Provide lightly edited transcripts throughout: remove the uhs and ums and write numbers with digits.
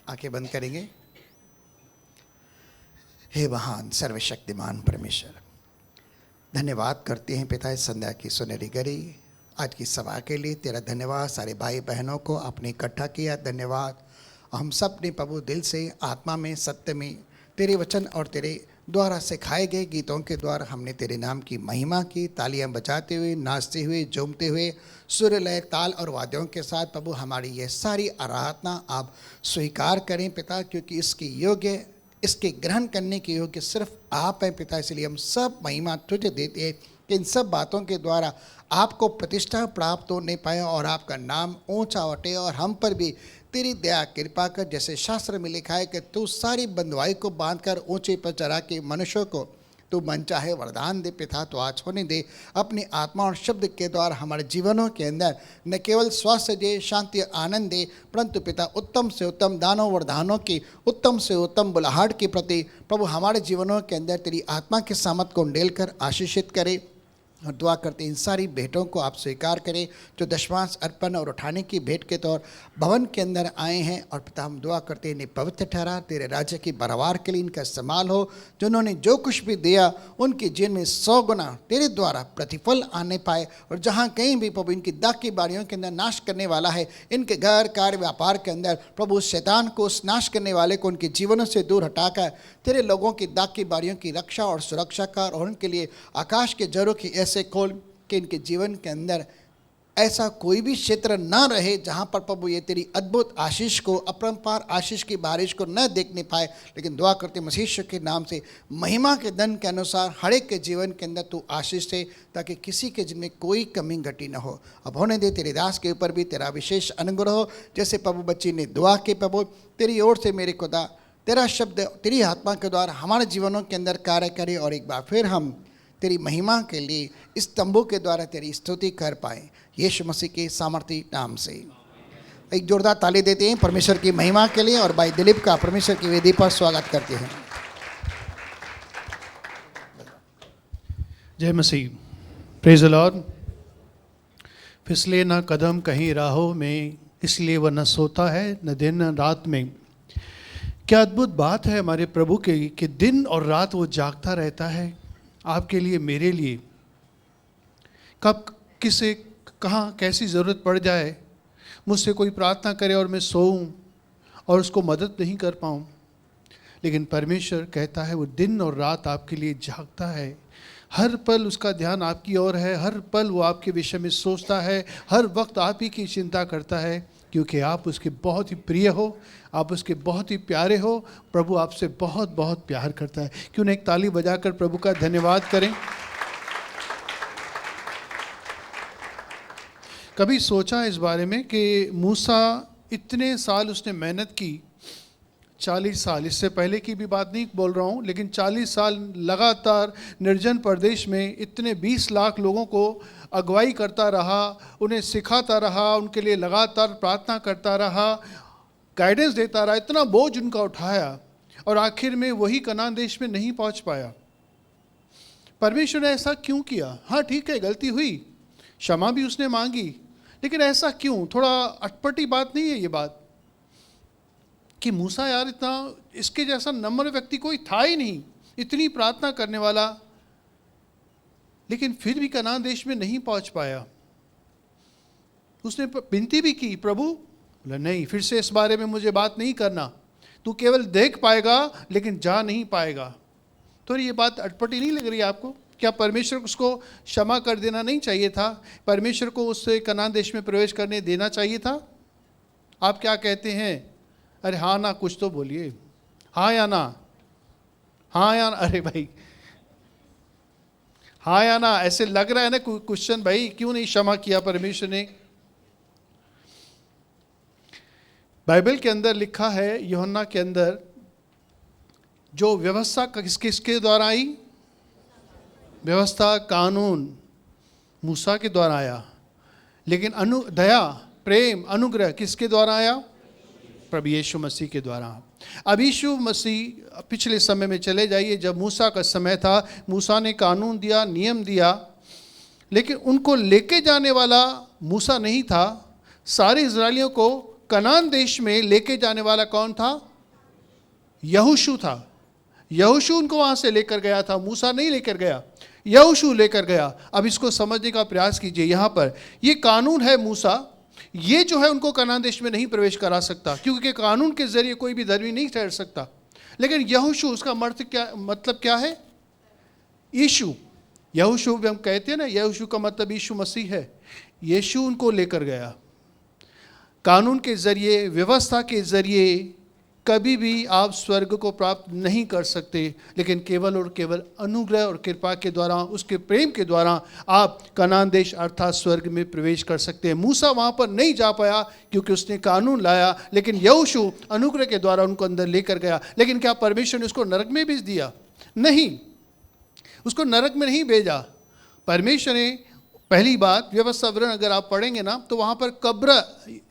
आंखें बंद करेंगे। हे महान सर्वशक्तिमान परमेश्वर, धन्यवाद करते हैं पिता इस संध्या की सुनहरी घड़ी आज की सभा के लिए। तेरा धन्यवाद, सारे भाई बहनों को आपने इकट्ठा किया, धन्यवाद। हम सब ने प्रभु दिल से आत्मा में सत्य में तेरे वचन और तेरे द्वारा सिखाए गए गीतों के द्वारा हमने तेरे नाम की महिमा की, तालियां बजाते हुए, नाचते हुए, झूमते हुए, सुर लय ताल और वाद्यों के साथ प्रभु हमारी यह सारी आराधना आप स्वीकार करें पिता, क्योंकि इसके योग्य, इसके ग्रहण करने के योग्य सिर्फ आप हैं पिता। इसलिए हम सब महिमा तुझे देते हैं कि इन सब बातों के द्वारा आपको प्रतिष्ठा प्राप्त होने पाए और आपका नाम ऊंचा उठे और हम पर भी तेरी दया कृपा कर, जैसे शास्त्र में लिखा है कि तू सारी बंधुआई को बांधकर ऊंचे पर चढ़ा के मनुष्यों को तू मन चाहे वरदान दे पिता। तो आज होने दे अपनी आत्मा और शब्द के द्वारा हमारे जीवनों के अंदर न केवल स्वास्थ्य दे, शांति आनंद दे, परंतु पिता उत्तम से उत्तम दानों वरदानों की, उत्तम से उत्तम बुलाहट के प्रति प्रभु हमारे जीवनों के अंदर तेरी आत्मा के सामर्थ को उंडेल कर आशीषित करे। और दुआ करते इन सारी भेंटों को आप स्वीकार करें जो दशमांश अर्पण और उठाने की भेंट के तौर भवन के अंदर आए हैं। और पिता हम दुआ करते इन्हें पवित्र ठहरा, तेरे राज्य की बराबर के लिए इनका इस्तेमाल हो। जिन्होंने जो कुछ भी दिया उनके जीवन में 100 गुना तेरे द्वारा प्रतिफल आने पाए। और जहाँ कहीं भी प्रभु इनकी दाग की बारियों के अंदर नाश करने वाला है, इनके घर कार्य व्यापार के अंदर प्रभु शैतान को, उस नाश करने वाले को उनके जीवनों से दूर हटाकर तेरे लोगों की दाग की बारियों की रक्षा और सुरक्षा कर, और उनके लिए आकाश के जरों की ऐसे खोल कि इनके जीवन के अंदर ऐसा कोई भी क्षेत्र ना रहे जहाँ पर प्रभु ये तेरी अद्भुत आशीष को, अपरंपार आशीष की बारिश को न देखने पाए। लेकिन दुआ करते मसीह यीशु के नाम से महिमा के धन के अनुसार हर एक के जीवन के अंदर तू आशीष दे, ताकि किसी के जिनमें कोई कमी घटी न हो। अब होने दे तेरे दास के ऊपर भी तेरा विशेष अनुग्रह हो। जैसे प्रभु बच्ची ने दुआ की, प्रभु तेरी ओर से मेरे खुदा तेरा शब्द तेरी आत्मा के द्वारा हमारे जीवनों के अंदर कार्य करे, और एक बार फिर हम तेरी महिमा के लिए इस तंबू के द्वारा तेरी स्तुति कर पाए, यीशु मसीह के सामर्थी नाम से। एक जोरदार ताली देते हैं परमेश्वर की महिमा के लिए, और भाई दिलीप का परमेश्वर की वेदी पर स्वागत करते हैं। जय मसीह, प्रेज द लॉर्ड। फिसले ना कदम कहीं राहों में, इसलिए वह न सोता है न दिन न रात में। क्या अद्भुत बात है हमारे प्रभु की कि दिन और रात वो जागता रहता है आपके लिए, मेरे लिए। कब किसे कहाँ कैसी ज़रूरत पड़ जाए, मुझसे कोई प्रार्थना करे और मैं सोऊं और उसको मदद नहीं कर पाऊं, लेकिन परमेश्वर कहता है वो दिन और रात आपके लिए जागता है। हर पल उसका ध्यान आपकी ओर है, हर पल वो आपके विषय में सोचता है, हर वक्त आप ही की चिंता करता है, क्योंकि आप उसके बहुत ही प्रिय हो, आप उसके बहुत ही प्यारे हो। प्रभु आपसे बहुत बहुत प्यार करता है। क्यों न एक ताली बजाकर प्रभु का धन्यवाद करें। कभी सोचा इस बारे में कि मूसा इतने साल उसने मेहनत की, 40 साल, इससे पहले की भी बात नहीं बोल रहा हूँ, लेकिन 40 साल लगातार निर्जन प्रदेश में इतने 20 लाख लोगों को अगुवाई करता रहा, उन्हें सिखाता रहा, उनके लिए लगातार प्रार्थना करता रहा, गाइडेंस देता रहा, इतना बोझ उनका उठाया, और आखिर में वही कनान देश में नहीं पहुंच पाया। परमेश्वर ने ऐसा क्यों किया? हाँ ठीक है, गलती हुई, क्षमा भी उसने मांगी, लेकिन ऐसा क्यों? थोड़ा अटपटी बात नहीं है ये बात कि मूसा यार इतना, इसके जैसा नम्र व्यक्ति कोई था ही नहीं, इतनी प्रार्थना करने वाला, लेकिन फिर भी कनान देश में नहीं पहुंच पाया। उसने विनती भी की, प्रभु बोला नहीं, फिर से इस बारे में मुझे बात नहीं करना, तू केवल देख पाएगा लेकिन जा नहीं पाएगा। तो ये बात अटपटी नहीं लग रही आपको? क्या परमेश्वर को उसको क्षमा कर देना नहीं चाहिए था? परमेश्वर को उससे कनान देश में प्रवेश करने देना चाहिए था? आप क्या कहते हैं? अरे हाँ ना, कुछ तो बोलिए, हाँ या ना, हाँ या ना। अरे भाई हाँ या ना, ऐसे लग रहा है ना क्वेश्चन, भाई क्यों नहीं क्षमा किया परमेश्वर ने? बाइबल के अंदर लिखा है, यूहन्ना के अंदर, जो व्यवस्था किसके द्वारा आई? व्यवस्था, कानून मूसा के द्वारा आया, लेकिन दया, प्रेम, अनुग्रह किसके द्वारा आया? प्रभु यीशु मसीह के द्वारा। अब यीशु मसीह, पिछले समय में चले जाइए, जब मूसा का समय था, मूसा ने कानून दिया, नियम दिया, लेकिन उनको लेके जाने वाला मूसा नहीं था। सारे इजरायलियों को कनान देश में लेके जाने वाला कौन था? यहोशू था। यहोशू उनको वहां से लेकर गया था, मूसा नहीं लेकर गया, यहोशू लेकर गया। अब इसको समझने का प्रयास कीजिए। यहाँ पर ये कानून है, मूसा ये जो है उनको कनान देश में नहीं प्रवेश करा सकता, क्योंकि कानून के जरिए कोई भी धर्मी नहीं ठहर सकता। लेकिन यहोशू, उसका मतलब क्या है? यीशु। यहोशू भी हम कहते हैं ना, यहोशू का मतलब यीशु मसीह है। यीशु उनको लेकर गया। कानून के जरिए, व्यवस्था के जरिए कभी भी आप स्वर्ग को प्राप्त नहीं कर सकते, लेकिन केवल और केवल अनुग्रह और कृपा के द्वारा, उसके प्रेम के द्वारा आप कनान देश अर्थात स्वर्ग में प्रवेश कर सकते हैं। मूसा वहाँ पर नहीं जा पाया क्योंकि उसने कानून लाया, लेकिन यहोशू अनुग्रह के द्वारा उनको अंदर लेकर गया। लेकिन क्या परमेश्वर ने उसको नरक में भेज दिया? नहीं, उसको नरक में नहीं भेजा। परमेश्वर ने, पहली बात, व्यवस्था विवरण अगर आप पढ़ेंगे ना, तो वहाँ पर कब्र,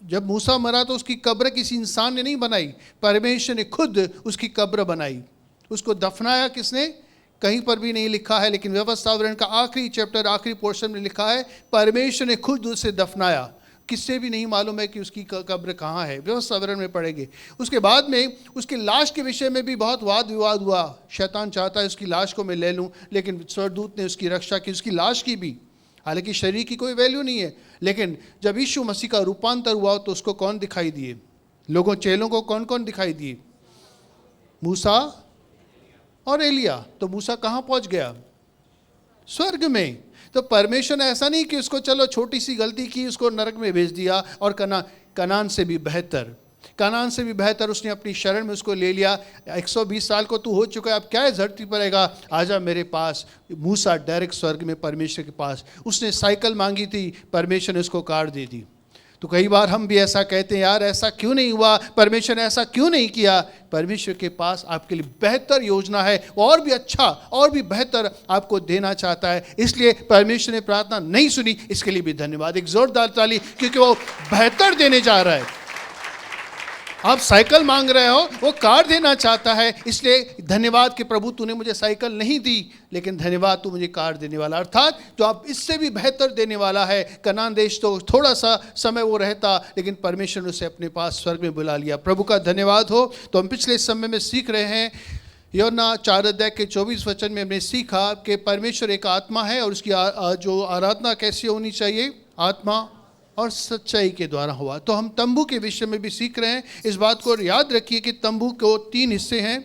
जब मूसा मरा तो उसकी कब्र किसी इंसान ने नहीं बनाई, परमेश्वर ने खुद उसकी कब्र बनाई। उसको दफनाया किसने? कहीं पर भी नहीं लिखा है, लेकिन व्यवस्था विवरण का आखिरी चैप्टर, आखिरी पोर्शन में लिखा है परमेश्वर ने खुद उसे दफनाया। किससे भी नहीं मालूम है कि उसकी कब्र कहाँ है, व्यवस्था विवरण में पढ़ेंगे। उसके बाद में उसकी लाश के विषय में भी बहुत वाद विवाद हुआ। शैतान चाहता है उसकी लाश को मैं ले लूँ, लेकिन स्वर्गदूत ने उसकी रक्षा की, उसकी लाश की भी। हालांकि शरीर की कोई वैल्यू नहीं है, लेकिन जब यीशु मसीह का रूपांतर हुआ तो उसको कौन दिखाई दिए? लोगों, चेलों को कौन कौन दिखाई दिए? मूसा और एलिया। तो मूसा कहाँ पहुँच गया? स्वर्ग में। तो परमेश्वर ने ऐसा नहीं कि उसको चलो छोटी सी गलती की उसको नरक में भेज दिया, और कनान से भी बेहतर उसने अपनी शरण में उसको ले लिया। 120 साल को तू हो चुका है, अब क्या है धरती पर आएगा, आजा मेरे पास। मूसा डायरेक्ट स्वर्ग में परमेश्वर के पास। उसने साइकिल मांगी थी, परमेश्वर ने उसको कार दे दी। तो कई बार हम भी ऐसा कहते हैं, यार ऐसा क्यों नहीं हुआ, परमेश्वर ने ऐसा क्यों नहीं किया। परमेश्वर के पास आपके लिए बेहतर योजना है, और भी अच्छा और भी बेहतर आपको देना चाहता है। इसलिए परमेश्वर ने प्रार्थना नहीं सुनी, इसके लिए भी धन्यवाद। एक जोरदार ताली, क्योंकि वो बेहतर देने जा रहा है। आप साइकिल मांग रहे हो, वो कार देना चाहता है। इसलिए धन्यवाद कि प्रभु तूने मुझे साइकिल नहीं दी, लेकिन धन्यवाद तू मुझे कार देने वाला, अर्थात जो आप इससे भी बेहतर देने वाला है। कनान देश तो थोड़ा सा समय वो रहता, लेकिन परमेश्वर ने उसे अपने पास स्वर्ग में बुला लिया। प्रभु का धन्यवाद हो। तो हम पिछले समय में सीख रहे हैं, यूहन्ना 4 अध्याय के 24 वचन में हमने सीखा कि परमेश्वर एक आत्मा है, और उसकी जो आराधना कैसी होनी चाहिए? आत्मा और सच्चाई के द्वारा हुआ। तो हम तंबू के विषय में भी सीख रहे हैं। इस बात को याद रखिए कि तंबू को 3 हिस्से हैं।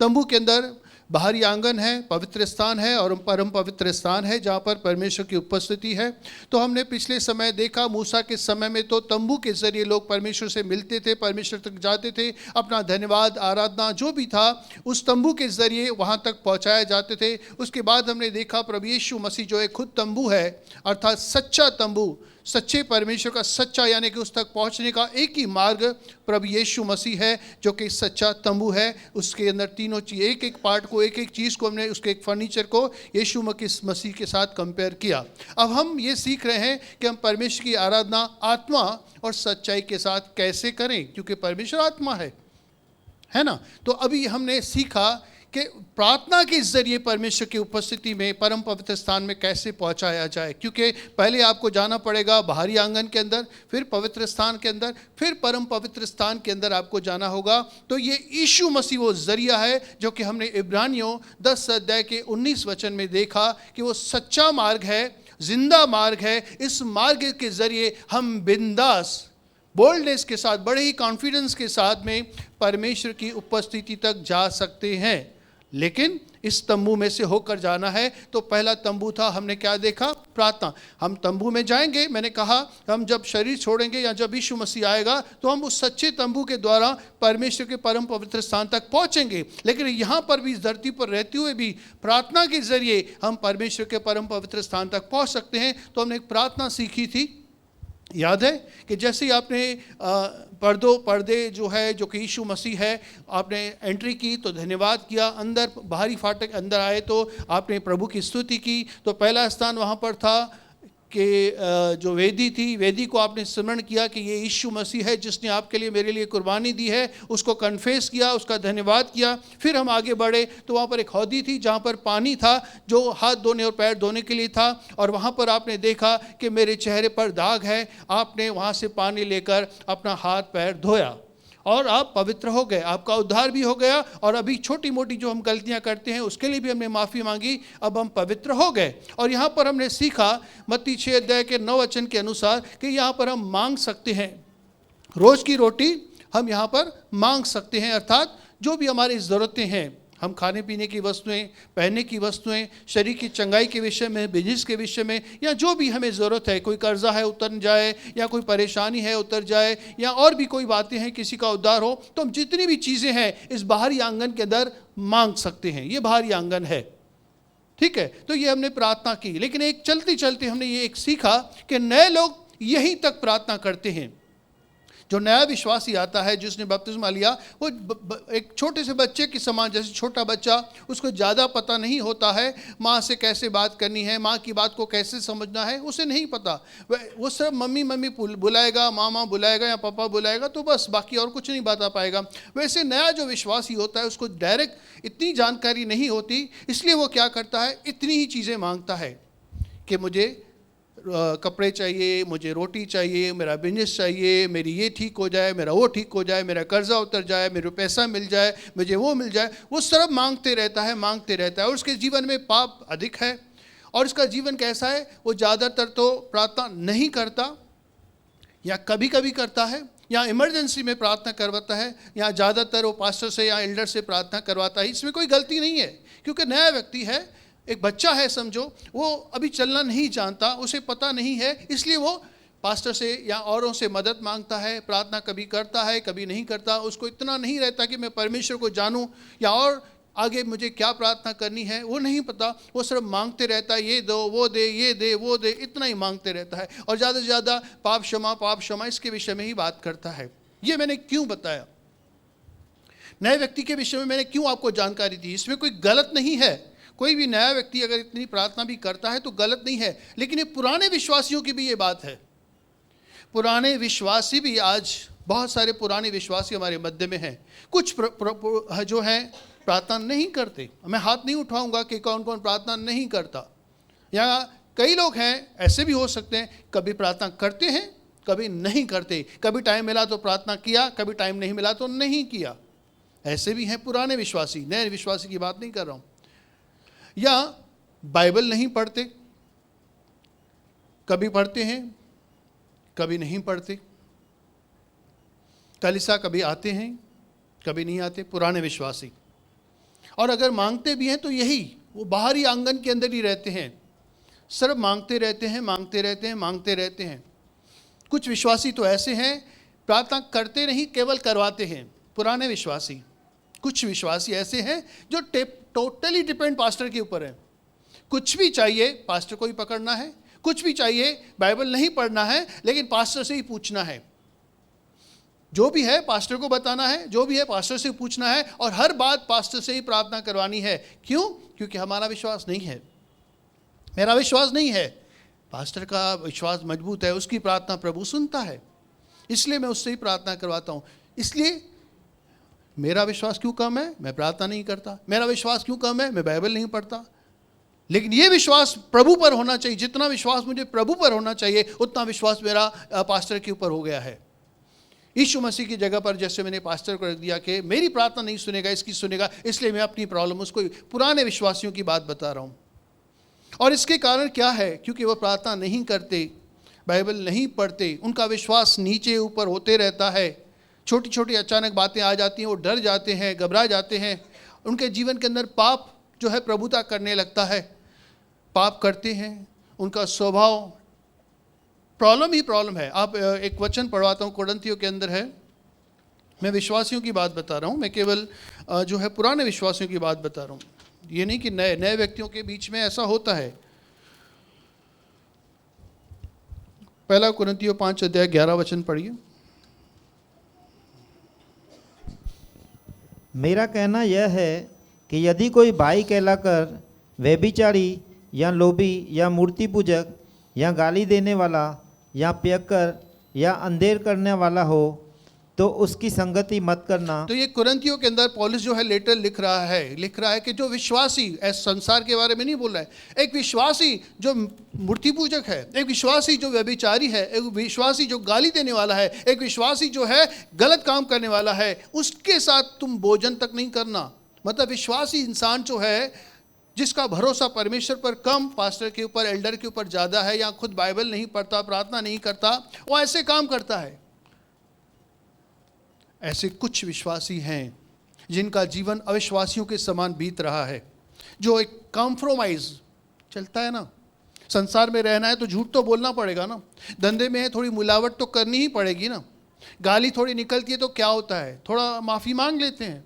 तंबू के अंदर बाहरी आंगन है, पवित्र स्थान है, और परम पवित्र स्थान है जहाँ पर परमेश्वर की उपस्थिति है। तो हमने पिछले समय देखा, मूसा के समय में तो तंबू के जरिए लोग परमेश्वर से मिलते थे, परमेश्वर तक जाते थे, अपना धन्यवाद, आराधना जो भी था उस तंबू के जरिए वहाँ तक पहुँचाए जाते थे। उसके बाद हमने देखा प्रभु यीशु मसीह जो है खुद तंबू है, अर्थात सच्चा तंबू, सच्चे परमेश्वर का सच्चा, यानी कि उस तक पहुंचने का एक ही मार्ग प्रभु यीशु मसीह है, जो कि सच्चा तंबू है। उसके अंदर तीनों चीज, एक एक पार्ट को, एक एक चीज़ को हमने, उसके एक फर्नीचर को यीशु मसीह के साथ कंपेयर किया। अब हम ये सीख रहे हैं कि हम परमेश्वर की आराधना आत्मा और सच्चाई के साथ कैसे करें, क्योंकि परमेश्वर आत्मा है ना। तो अभी हमने सीखा कि प्रार्थना के जरिए परमेश्वर की उपस्थिति में परम पवित्र स्थान में कैसे पहुंचाया जाए, क्योंकि पहले आपको जाना पड़ेगा बाहरी आंगन के अंदर, फिर पवित्र स्थान के अंदर, फिर परम पवित्र स्थान के अंदर आपको जाना होगा। तो ये यीशु मसीह वो जरिया है, जो कि हमने इब्रानियों 10 अध्याय के 19 वचन में देखा कि वो सच्चा मार्ग है, जिंदा मार्ग है। इस मार्ग के जरिए हम बिंदास, बोल्डनेस के साथ, बड़े ही कॉन्फिडेंस के साथ में परमेश्वर की उपस्थिति तक जा सकते हैं। लेकिन इस तंबू में से होकर जाना है। तो पहला तंबू था, हमने क्या देखा? प्रार्थना। हम तंबू में जाएंगे, मैंने कहा हम जब शरीर छोड़ेंगे या जब यीशु मसीह आएगा तो हम उस सच्चे तंबू के द्वारा परमेश्वर के परम पवित्र स्थान तक पहुंचेंगे। लेकिन यहाँ पर भी, इस धरती पर रहते हुए भी, प्रार्थना के जरिए हम परमेश्वर के परम पवित्र स्थान तक पहुँच सकते हैं। तो हमने एक प्रार्थना सीखी थी, याद है कि जैसे ही आपने पर्दे जो है, जो कि यीशु मसीह है, आपने एंट्री की तो धन्यवाद किया, अंदर बाहरी फाटक अंदर आए तो आपने प्रभु की स्तुति की। तो पहला स्थान वहाँ पर था कि जो वेदी थी, वेदी को आपने स्मरण किया कि ये यीशु मसीह है जिसने आपके लिए मेरे लिए कुर्बानी दी है, उसको कन्फेस किया, उसका धन्यवाद किया। फिर हम आगे बढ़े तो वहाँ पर एक हौदी थी जहाँ पर पानी था जो हाथ धोने और पैर धोने के लिए था, और वहाँ पर आपने देखा कि मेरे चेहरे पर दाग है। आपने वहाँ से पानी लेकर अपना हाथ पैर धोया और आप पवित्र हो गए, आपका उद्धार भी हो गया। और अभी छोटी मोटी जो हम गलतियां करते हैं उसके लिए भी हमने माफ़ी मांगी, अब हम पवित्र हो गए। और यहाँ पर हमने सीखा मत्ती 6 अध्याय के 9 वचन के अनुसार कि यहाँ पर हम मांग सकते हैं, रोज़ की रोटी हम यहाँ पर मांग सकते हैं, अर्थात जो भी हमारी ज़रूरतें हैं, हम खाने पीने की वस्तुएं, पहनने की वस्तुएं, शरीर की चंगाई के विषय में, बिजनेस के विषय में, या जो भी हमें ज़रूरत है, कोई कर्जा है उतर जाए, या कोई परेशानी है उतर जाए, या और भी कोई बातें हैं, किसी का उद्धार हो, तो हम जितनी भी चीज़ें हैं इस बाहरी आंगन के अंदर मांग सकते हैं। ये बाहरी आंगन है, ठीक है। तो ये हमने प्रार्थना की, लेकिन एक चलते चलते हमने ये एक सीखा कि नए लोग यहीं तक प्रार्थना करते हैं। जो नया विश्वासी आता है, जिसने बपतिस्मा लिया, वो एक छोटे से बच्चे के समान, जैसे छोटा बच्चा, उसको ज़्यादा पता नहीं होता है माँ से कैसे बात करनी है, माँ की बात को कैसे समझना है, उसे नहीं पता। वो सिर्फ मम्मी मम्मी बुलाएगा, मामा बुलाएगा या पापा बुलाएगा, तो बस, बाकी और कुछ नहीं बता पाएगा। वैसे नया जो विश्वासी होता है उसको डायरेक्ट इतनी जानकारी नहीं होती, इसलिए वो क्या करता है, इतनी ही चीज़ें मांगता है कि मुझे कपड़े चाहिए, मुझे रोटी चाहिए, मेरा बिजनेस चाहिए, मेरी ये ठीक हो जाए, मेरा वो ठीक हो जाए, मेरा कर्जा उतर जाए, मेरे पैसा मिल जाए, मुझे वो मिल जाए। वो सब मांगते रहता है, मांगते रहता है। और उसके जीवन में पाप अधिक है। और उसका जीवन कैसा है, वो ज़्यादातर तो प्रार्थना नहीं करता, या कभी कभी करता है, या इमरजेंसी में प्रार्थना करवाता है, या ज़्यादातर वो पास्टर से या एल्डर से प्रार्थना करवाता है। इसमें कोई गलती नहीं है, क्योंकि नया व्यक्ति है, एक बच्चा है समझो, वो अभी चलना नहीं जानता, उसे पता नहीं है, इसलिए वो पास्टर से या औरों से मदद मांगता है, प्रार्थना कभी करता है कभी नहीं करता। उसको इतना नहीं रहता कि मैं परमेश्वर को जानूं या और आगे मुझे क्या प्रार्थना करनी है, वो नहीं पता। वो सिर्फ मांगते रहता है, ये दो वो दे, ये दे वो दे, इतना ही मांगते रहता है। और ज़्यादा से ज़्यादा पाप क्षमा इसके विषय में ही बात करता है। ये मैंने क्यों बताया, नए व्यक्ति के विषय में मैंने क्यों आपको जानकारी दी। इसमें कोई गलत नहीं है, कोई भी नया व्यक्ति अगर इतनी प्रार्थना भी करता है तो गलत नहीं है। लेकिन ये पुराने विश्वासियों की भी ये बात है। पुराने विश्वासी भी, आज बहुत सारे पुराने विश्वासी हमारे मध्य में हैं। कुछ जो हैं प्रार्थना नहीं करते। मैं हाथ नहीं उठाऊंगा कि कौन कौन प्रार्थना नहीं करता, या कई लोग हैं ऐसे भी हो सकते हैं, कभी प्रार्थना करते हैं कभी नहीं करते, कभी टाइम मिला तो प्रार्थना किया, कभी टाइम नहीं मिला तो नहीं किया। ऐसे भी हैं पुराने विश्वासी, नए विश्वासी की बात नहीं कर रहा हूँ। या बाइबल नहीं पढ़ते, कभी पढ़ते हैं कभी नहीं पढ़ते, कलीसिया कभी आते हैं कभी नहीं आते, पुराने विश्वासी। और अगर मांगते भी हैं तो यही, वो बाहरी आंगन के अंदर ही रहते हैं, सिर्फ मांगते रहते हैं, मांगते रहते हैं, मांगते रहते हैं। कुछ विश्वासी तो ऐसे हैं, प्रार्थना करते नहीं केवल करवाते हैं, पुराने विश्वासी। कुछ विश्वासी ऐसे हैं जो टोटली डिपेंड पास्टर के ऊपर है। कुछ भी चाहिए पास्टर को ही पकड़ना है, कुछ भी चाहिए बाइबल नहीं पढ़ना है, लेकिन पास्टर से ही पूछना है। जो भी है पास्टर को बताना है, जो भी है पास्टर से पूछना है, और हर बात पास्टर से ही प्रार्थना करवानी है। क्यों? क्योंकि हमारा विश्वास नहीं है, मेरा विश्वास नहीं है, पास्टर का विश्वास मजबूत है, उसकी प्रार्थना प्रभु सुनता है, इसलिए मैं उससे ही प्रार्थना करवाता हूँ। इसलिए मेरा विश्वास क्यों कम है, मैं प्रार्थना नहीं करता। मेरा विश्वास क्यों कम है, मैं बाइबल नहीं पढ़ता। लेकिन ये विश्वास प्रभु पर होना चाहिए। जितना विश्वास मुझे प्रभु पर होना चाहिए, उतना विश्वास मेरा पास्टर के ऊपर हो गया है। यीशु मसीह की जगह पर जैसे मैंने पास्टर को रख दिया कि मेरी प्रार्थना नहीं सुनेगा, इसकी सुनेगा, इसलिए मैं अपनी प्रॉब्लम उसको, पुराने विश्वासियों की बात बता रहा हूँ। और इसके कारण क्या है, क्योंकि वो प्रार्थना नहीं करते, बाइबल नहीं पढ़ते, उनका विश्वास नीचे ऊपर होते रहता है। छोटी छोटी अचानक बातें आ जाती हैं, वो डर जाते हैं, घबरा जाते हैं। उनके जीवन के अंदर पाप जो है प्रभुता करने लगता है, पाप करते हैं, उनका स्वभाव प्रॉब्लम ही प्रॉब्लम है। आप एक वचन पढ़वाता हूँ, कोरिन्थियों के अंदर है। मैं विश्वासियों की बात बता रहा हूँ, मैं केवल जो है पुराने विश्वासियों की बात बता रहा हूँ। ये नहीं कि नए व्यक्तियों के बीच में ऐसा होता है। 1 कोरिन्थियों 5 अध्याय 11 वचन पढ़िए। मेरा कहना यह है कि यदि कोई भाई कहलाकर व्यभिचारी या लोभी या मूर्ति पूजक या गाली देने वाला या पियक्कर या अंधेर करने वाला हो तो उसकी संगति मत करना। तो ये कुरिन्थियों के अंदर पौलुस जो है लेटर लिख रहा है कि जो विश्वासी, ऐसे संसार के बारे में नहीं बोल रहा है, एक विश्वासी जो मूर्ति पूजक है, एक विश्वासी जो व्यभिचारी है, एक विश्वासी जो गाली देने वाला है, एक विश्वासी जो है गलत काम करने वाला है, उसके साथ तुम भोजन तक नहीं करना। मतलब विश्वासी इंसान जो है जिसका भरोसा परमेश्वर पर कम, पास्टर के ऊपर, एल्डर के ऊपर ज़्यादा है, या खुद बाइबल नहीं पढ़ता, प्रार्थना नहीं करता, वो ऐसे काम करता है। ऐसे कुछ विश्वासी हैं जिनका जीवन अविश्वासियों के समान बीत रहा है, जो एक कॉम्प्रोमाइज चलता है ना। संसार में रहना है तो झूठ तो बोलना पड़ेगा ना, धंधे में है थोड़ी मिलावट तो करनी ही पड़ेगी ना, गाली थोड़ी निकलती है तो क्या होता है, थोड़ा माफ़ी मांग लेते हैं।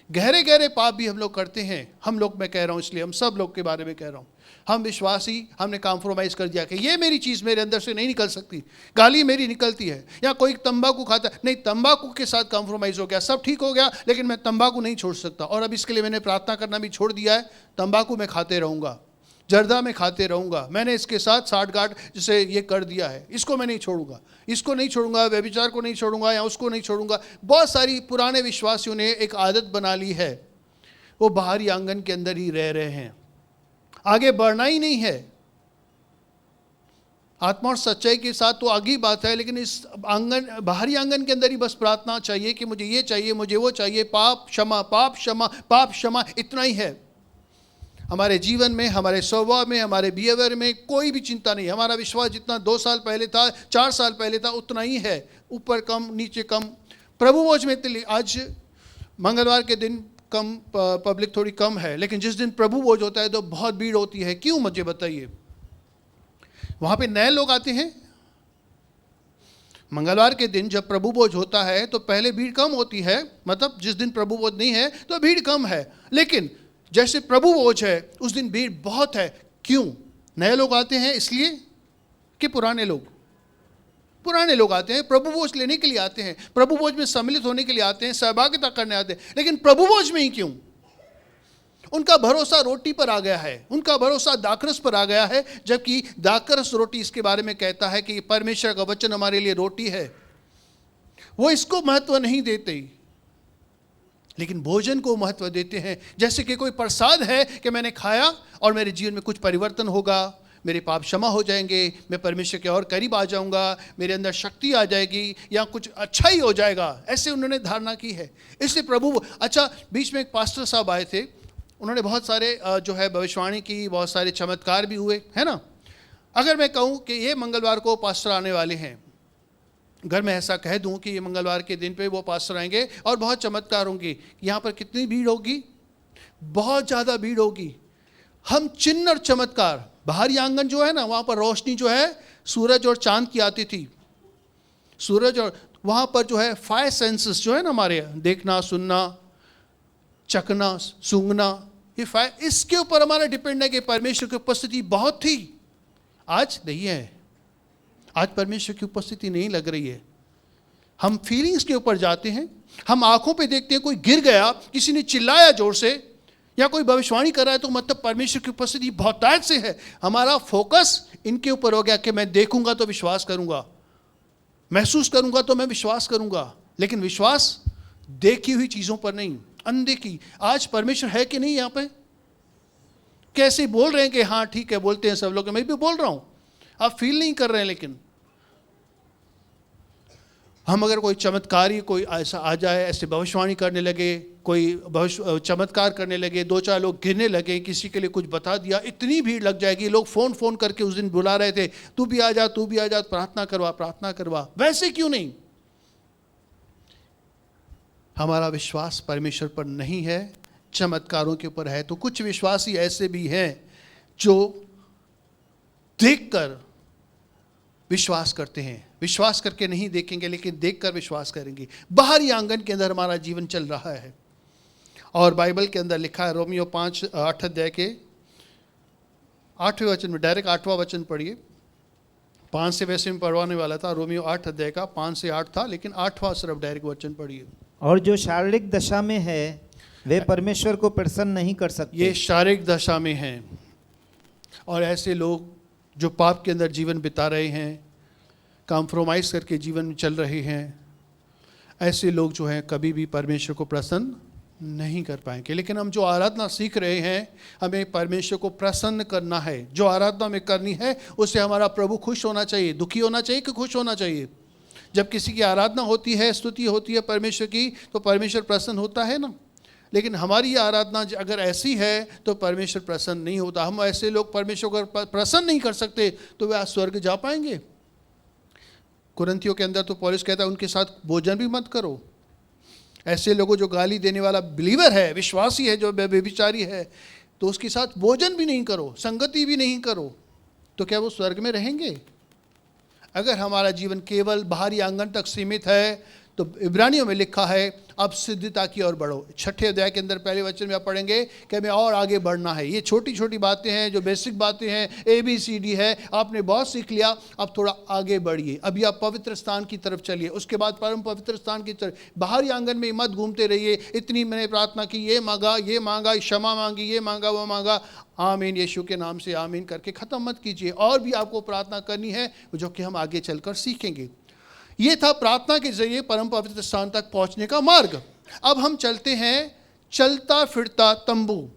गहरे गहरे पाप भी हम लोग करते हैं, हम लोग, मैं कह रहा हूँ इसलिए हम सब लोग के बारे में कह रहा हूँ। हम विश्वासी, हमने कॉम्प्रोमाइज़ कर दिया कि ये मेरी चीज़ मेरे अंदर से नहीं निकल सकती, गाली मेरी निकलती है। या कोई तंबाकू खाता है, नहीं, तंबाकू के साथ कॉम्प्रोमाइज़ हो गया, सब ठीक हो गया, लेकिन मैं तंबाकू नहीं छोड़ सकता, और अब इसके लिए मैंने प्रार्थना करना भी छोड़ दिया है। तंबाकू मैं खाते रहूँगा, जर्दा में खाते रहूँगा, मैंने इसके साथ साठगांठ जैसे ये कर दिया है, इसको मैं नहीं छोड़ूंगा, इसको नहीं छोड़ूंगा, व्यभिचार को नहीं छोड़ूंगा, या उसको नहीं छोड़ूंगा। बहुत सारी पुराने विश्वासियों ने एक आदत बना ली है, वो बाहरी आंगन के अंदर ही रह रहे हैं, आगे बढ़ना ही नहीं है। आत्मा और सच्चाई के साथ तो आगे ही बात है, लेकिन इस आंगन, बाहरी आंगन के अंदर ही बस प्रार्थना चाहिए कि मुझे ये चाहिए, मुझे वो चाहिए, पाप क्षमा, पाप क्षमा, पाप क्षमा, इतना ही है। हमारे जीवन में, हमारे स्वभाव में, हमारे बिहेवियर में कोई भी चिंता नहीं। हमारा विश्वास जितना 2 साल पहले था, 4 साल पहले था, उतना ही है, ऊपर कम नीचे कम। प्रभु भोज में आज मंगलवार के दिन कम, पब्लिक थोड़ी कम है, लेकिन जिस दिन प्रभु भोज होता है तो बहुत भीड़ होती है। क्यों, मुझे बताइए। वहाँ पे नए लोग आते हैं। मंगलवार के दिन जब प्रभु भोज होता है तो पहले भीड़ कम होती है, मतलब जिस दिन प्रभु भोज नहीं है तो भीड़ कम है, लेकिन जैसे प्रभु भोज है उस दिन भीड़ बहुत है। क्यों? नए लोग आते हैं इसलिए कि पुराने लोग आते हैं, प्रभु भोज लेने के लिए आते हैं, प्रभु भोज में सम्मिलित होने के लिए आते हैं, सहभागिता करने आते हैं। लेकिन प्रभु भोज में ही क्यों? उनका भरोसा रोटी पर आ गया है, उनका भरोसा दाखरस पर आ गया है, जबकि दाखरस रोटी इसके बारे में कहता है कि परमेश्वर का वचन हमारे लिए रोटी है। वो इसको महत्व नहीं देते, लेकिन भोजन को महत्व देते हैं। जैसे कि कोई प्रसाद है कि मैंने खाया और मेरे जीवन में कुछ परिवर्तन होगा, मेरे पाप क्षमा हो जाएंगे, मैं परमेश्वर के और करीब आ जाऊंगा, मेरे अंदर शक्ति आ जाएगी, या कुछ अच्छा ही हो जाएगा, ऐसे उन्होंने धारणा की है। इसलिए प्रभु, अच्छा, बीच में एक पास्टर साहब आए थे, उन्होंने बहुत सारे जो है भविष्यवाणी की, बहुत सारे चमत्कार भी हुए, है ना। अगर मैं कहूँ कि ये मंगलवार को पास्टर आने वाले हैं, अगर मैं ऐसा कह दूं कि ये मंगलवार के दिन पे वो पास्टर आएंगे और बहुत चमत्कार होंगे, यहाँ पर कितनी भीड़ होगी? बहुत ज़्यादा भीड़ होगी। हम चिन्ह और चमत्कार, बाहरी आंगन जो है ना, वहाँ पर रोशनी जो है सूरज और चांद की आती थी, सूरज, और वहाँ पर जो है 5 सेंसेस जो है ना हमारे, देखना, सुनना, चखना, सूंघना, ये 5, इसके ऊपर हमारा डिपेंड है कि परमेश्वर की उपस्थिति बहुत थी। आज नहीं है, आज परमेश्वर की उपस्थिति नहीं लग रही है। हम फीलिंग्स के ऊपर जाते हैं, हम आंखों पे देखते हैं, कोई गिर गया, किसी ने चिल्लाया जोर से, या कोई भविष्यवाणी कर रहा है, तो मतलब परमेश्वर की उपस्थिति बहुतायत से है। हमारा फोकस इनके ऊपर हो गया कि मैं देखूंगा तो विश्वास करूंगा, महसूस करूंगा तो मैं विश्वास करूंगा, लेकिन विश्वास देखी हुई चीज़ों पर नहीं, अनदेखी। आज परमेश्वर है कि नहीं यहाँ पे? कैसे बोल रहे हैं कि हाँ ठीक है, बोलते हैं सब लोग, मैं भी बोल रहा हूँ, आप फील नहीं कर रहे हैं। लेकिन हम अगर कोई चमत्कारी, कोई ऐसा आ जाए, ऐसे भविष्यवाणी करने लगे, कोई चमत्कार करने लगे, 2-4 लोग गिरने लगे, किसी के लिए कुछ बता दिया, इतनी भीड़ लग जाएगी। लोग फ़ोन करके उस दिन बुला रहे थे, तू भी आ जा, तू भी आ जा, प्रार्थना करवा। वैसे क्यों नहीं? हमारा विश्वास परमेश्वर पर नहीं है, चमत्कारों के ऊपर है। तो कुछ विश्वासी ऐसे भी हैं जो देखकर विश्वास करते हैं, विश्वास करके नहीं देखेंगे, लेकिन देखकर विश्वास करेंगे। बाहरी आंगन के अंदर हमारा जीवन चल रहा है, और बाइबल के अंदर लिखा है, रोमियो 5:8 अध्याय के 8वें वचन में, डायरेक्ट 8वां वचन पढ़िए। 5 से वैसे में पढ़वाने वाला था, रोमियो 8 अध्याय का 5 से 8 था, लेकिन 8वां सिर्फ डायरेक्ट वचन पढ़िए। और जो शारीरिक दशा में है वे परमेश्वर को प्रसन्न नहीं कर सकते। ये शारीरिक दशा में हैं, और ऐसे लोग जो पाप के अंदर जीवन बिता रहे हैं, कॉम्प्रोमाइज़ करके जीवन में चल रहे हैं, ऐसे लोग जो हैं कभी भी परमेश्वर को प्रसन्न नहीं कर पाएंगे। लेकिन हम जो आराधना सीख रहे हैं, हमें परमेश्वर को प्रसन्न करना है। जो आराधना में करनी है उससे हमारा प्रभु खुश होना चाहिए। दुखी होना चाहिए कि खुश होना चाहिए? जब किसी की आराधना होती है, स्तुति होती है परमेश्वर की, तो परमेश्वर प्रसन्न होता है ना। लेकिन हमारी आराधना अगर ऐसी है तो परमेश्वर प्रसन्न नहीं होता। हम ऐसे लोग परमेश्वर को प्रसन्न नहीं कर सकते तो वे स्वर्ग जा पाएंगे? कुरिन्थियों के अंदर तो पौलुस कहता है उनके साथ भोजन भी मत करो। ऐसे लोगों जो गाली देने वाला बिलीवर है, विश्वासी है, जो व्यभिचारी है, तो उसके साथ भोजन भी नहीं करो, संगति भी नहीं करो, तो क्या वो स्वर्ग में रहेंगे? अगर हमारा जीवन केवल बाहरी आंगन तक सीमित है तो इब्रानियों में लिखा है अब सिद्धता की ओर बढ़ो। 6 अध्याय के अंदर पहले वचन में आप पढ़ेंगे कि हमें और आगे बढ़ना है। ये छोटी छोटी बातें हैं, जो बेसिक बातें हैं, ABCD है, आपने बहुत सीख लिया, अब थोड़ा आगे बढ़िए। अभी आप पवित्र स्थान की तरफ चलिए, उसके बाद परम पवित्र स्थान की तरफ। बाहरी आंगन में मत घूमते रहिए, इतनी मैंने प्रार्थना की, ये मांगा, क्षमा मांगी, ये मांगा, वो मांगा, आमीन यीशु के नाम से आमीन करके ख़त्म मत कीजिए। और भी आपको प्रार्थना करनी है जो कि हम आगे चलकर सीखेंगे। ये था प्रार्थना के जरिए परम पवित्र स्थान तक पहुंचने का मार्ग। अब हम चलते हैं चलता फिरता तंबू।